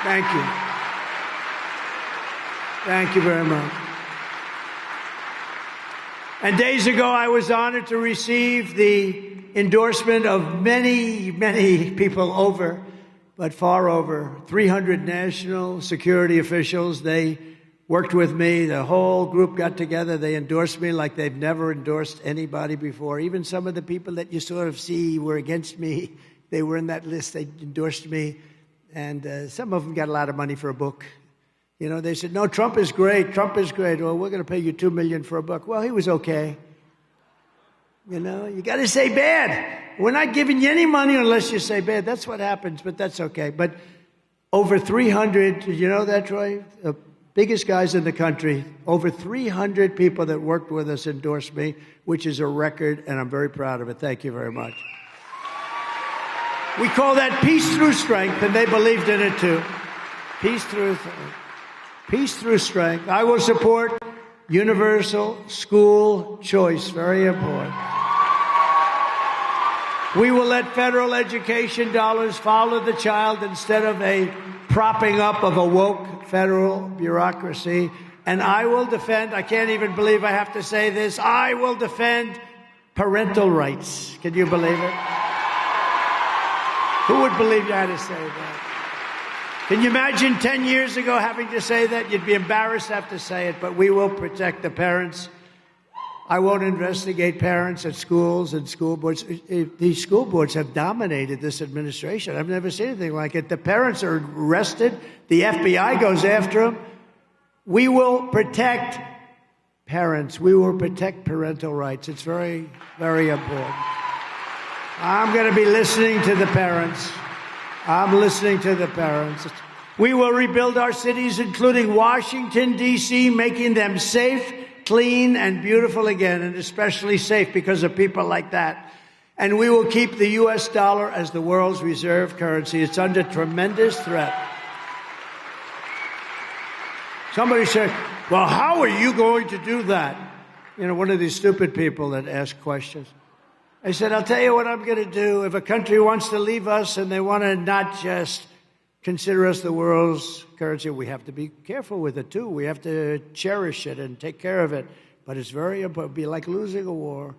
Thank you. Thank you very much. And days ago, I was honored to receive the endorsement of many, many people far over 300 national security officials. They worked with me. The whole group got together. They endorsed me like they've never endorsed anybody before. Even some of the people that you sort of see were against me. They were in that list. They endorsed me. And some of them got a lot of money for a book. You know, they said, no, Trump is great. Trump is great. Well, we're going to pay you $2 million for a book. Well, he was okay. You know, you got to say bad. We're not giving you any money unless you say bad. That's what happens, but that's okay. But over 300, did you know that, Troy? The biggest guys in the country, over 300 people that worked with us endorsed me, which is a record, and I'm very proud of it. Thank you very much. We call that peace through strength, and they believed in it too. Peace through strength. I will support universal school choice. Very important. We will let federal education dollars follow the child instead of a propping up of a woke federal bureaucracy. And I will defend, I can't even believe I have to say this, I will defend parental rights. Can you believe it? Who would believe you had to say that? Can you imagine 10 years ago having to say that? You'd be embarrassed to have to say it, but we will protect the parents. I won't investigate parents at schools and school boards. These school boards have dominated this administration. I've never seen anything like it. The parents are arrested. The FBI goes after them. We will protect parents. We will protect parental rights. It's very, very important. I'm going to be listening to the parents. I'm listening to the parents. We will rebuild our cities, including Washington, D.C., making them safe, clean, and beautiful again, and especially safe because of people like that. And we will keep the U.S. dollar as the world's reserve currency. It's under tremendous threat. Somebody said, well, how are you going to do that? You know, one of these stupid people that ask questions. I said, I'll tell you what I'm going to do. If a country wants to leave us and they want to not just consider us the world's currency, we have to be careful with it, too. We have to cherish it and take care of it. But it's very important. It'd be like losing a war.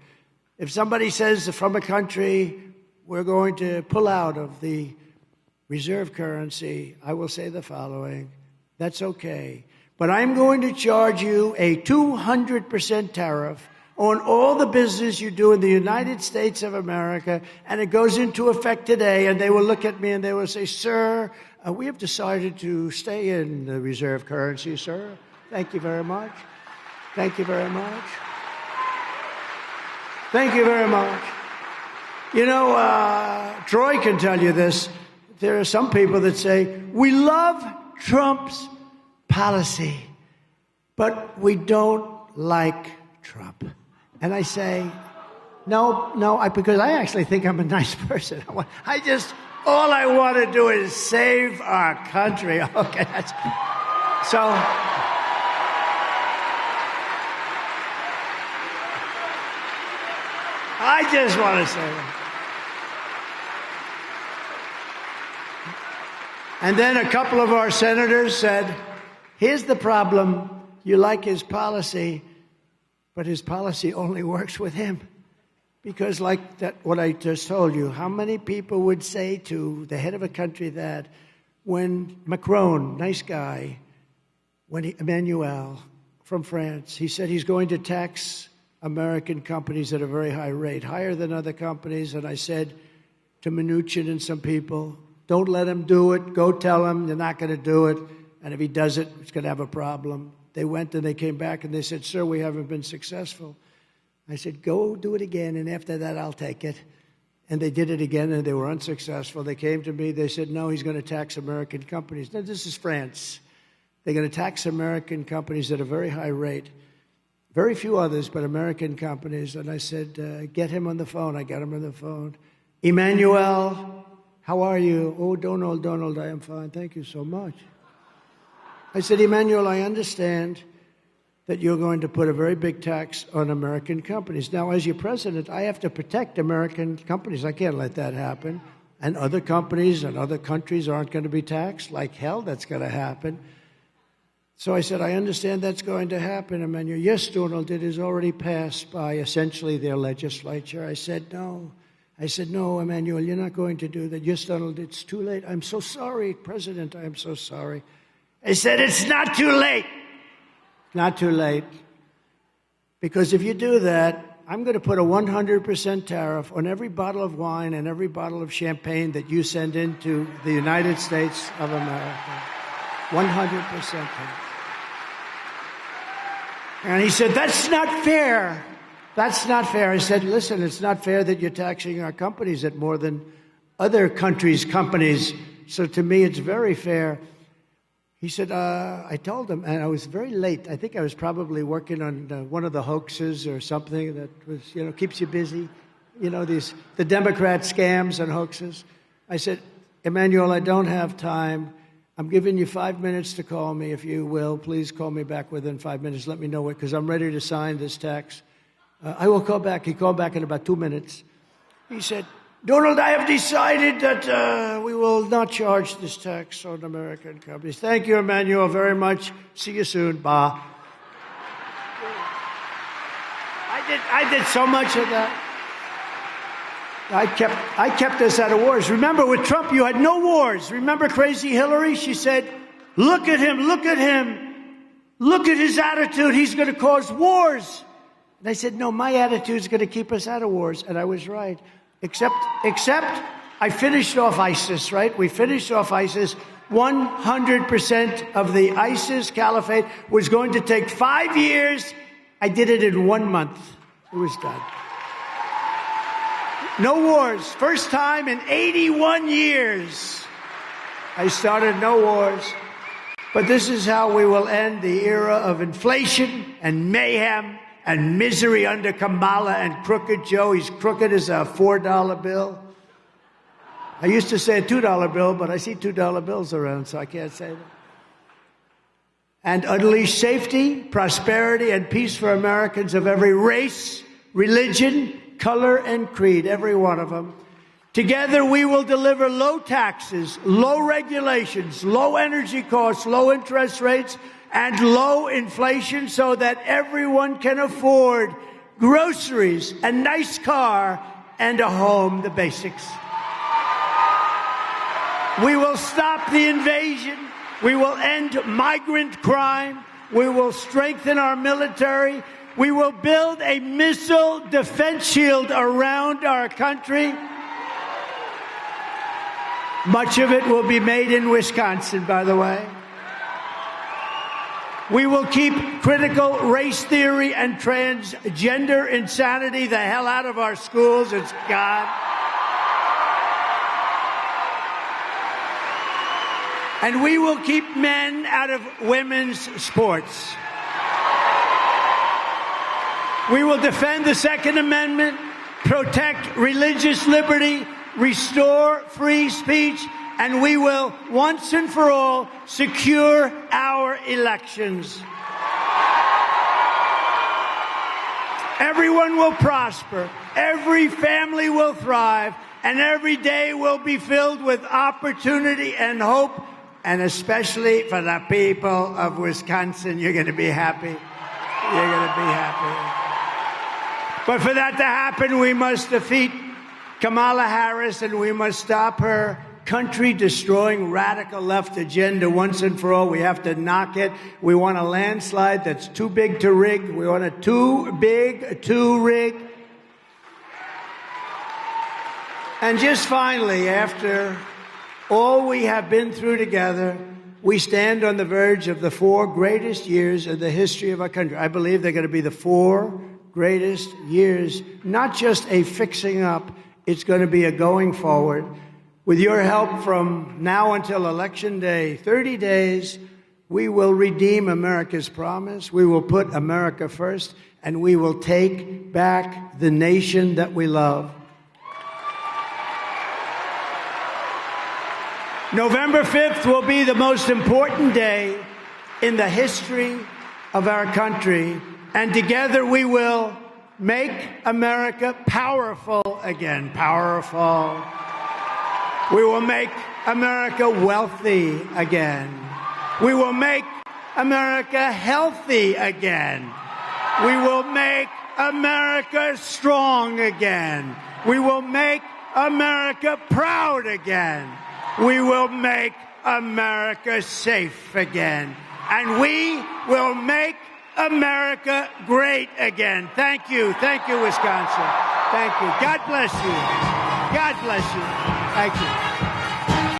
If somebody says from a country, we're going to pull out of the reserve currency, I will say the following. That's okay. But I'm going to charge you a 200% tariff on all the business you do in the United States of America, and it goes into effect today, and they will look at me and they will say, sir, we have decided to stay in the reserve currency, sir. Thank you very much. Thank you very much. Thank you very much. You know, Troy can tell you this. There are some people that say, we love Trump's policy, but we don't like Trump. And I say, no, because I actually think I'm a nice person. All I want to do is save our country. Okay, so. I just want to say that. And then a couple of our senators said, here's the problem. You like his policy, but his policy only works with him. Because like that, what I just told you, how many people would say to the head of a country that when Macron, nice guy, when Emmanuel from France, he said he's going to tax American companies at a very high rate, higher than other companies. And I said to Mnuchin and some people, don't let him do it. Go tell him you're not going to do it. And if he does it, it's going to have a problem. They went and they came back and they said, sir, we haven't been successful. I said, go do it again, and after that, I'll take it. And they did it again, and they were unsuccessful. They came to me. They said, no, he's going to tax American companies. Now, this is France. They're going to tax American companies at a very high rate. Very few others, but American companies. And I said, get him on the phone. I got him on the phone. Emmanuel, how are you? Oh, Donald, I am fine. Thank you so much. I said, Emmanuel, I understand that you're going to put a very big tax on American companies. Now, as your president, I have to protect American companies. I can't let that happen. And other companies and other countries aren't going to be taxed. Like hell, that's going to happen. So I said, I understand that's going to happen, Emmanuel. Yes, Donald, it is already passed by essentially their legislature. I said, no. I said, no, Emmanuel, you're not going to do that. Yes, Donald, it's too late. I'm so sorry, President, I am so sorry. I said, it's not too late. Not too late. Because if you do that, I'm going to put a 100% tariff on every bottle of wine and every bottle of champagne that you send into the United States of America. 100% tariff. And he said, that's not fair. That's not fair. I said, listen, it's not fair that you're taxing our companies at more than other countries' companies. So to me, it's very fair. He said, I told him, and I was very late. I think I was probably working on one of the hoaxes or something that was, keeps you busy. The Democrat scams and hoaxes. I said, Emmanuel, I don't have time. I'm giving you 5 minutes to call me, if you will. Please call me back within 5 minutes. Let me know it, because I'm ready to sign this tax. I will call back. He called back in about 2 minutes. He said, Donald, I have decided that we will not charge this tax on American companies. Thank you, Emmanuel, very much. See you soon. Bye. I did so much of that. I kept us out of wars. Remember, with Trump, you had no wars. Remember crazy Hillary? She said, look at him, look at him. Look at his attitude. He's going to cause wars. And I said, no, my attitude is going to keep us out of wars. And I was right. Except I finished off ISIS, right? We finished off ISIS. 100% of the ISIS caliphate was going to take 5 years. I did it in 1 month. It was done. No wars. First time in 81 years. I started no wars. But this is how we will end the era of inflation and mayhem and misery under Kamala and Crooked Joe. He's crooked as a $4 bill. I used to say a $2 bill, but I see $2 bills around, so I can't say that. And unleash safety, prosperity, and peace for Americans of every race, religion, color, and creed, every one of them. Together, we will deliver low taxes, low regulations, low energy costs, low interest rates, and low inflation so that everyone can afford groceries, a nice car, and a home, the basics. We will stop the invasion. We will end migrant crime. We will strengthen our military. We will build a missile defense shield around our country. Much of it will be made in Wisconsin, by the way. We will keep critical race theory and transgender insanity the hell out of our schools. It's God. And we will keep men out of women's sports. We will defend the Second Amendment, protect religious liberty, restore free speech, and we will, once and for all, secure our elections. Everyone will prosper, every family will thrive, and every day will be filled with opportunity and hope, and especially for the people of Wisconsin, you're going to be happy. You're going to be happy. But for that to happen, we must defeat Kamala Harris, and we must stop her country-destroying radical left agenda once and for all. We have to knock it. We want a landslide that's too big to rig. We want it too big to rig. And just finally, after all we have been through together, we stand on the verge of the 4 greatest years in the history of our country. I believe they're going to be the 4 greatest years, not just a fixing up, it's going to be a going forward. With your help from now until Election Day, 30 days, we will redeem America's promise, we will put America first, and we will take back the nation that we love. November 5th will be the most important day in the history of our country. And together we will make America powerful again. Powerful. We will make America wealthy again. We will make America healthy again. We will make America strong again. We will make America proud again. We will make America safe again. And we will make America great again. Thank you. Thank you, Wisconsin. Thank you. God bless you. God bless you. Thank you.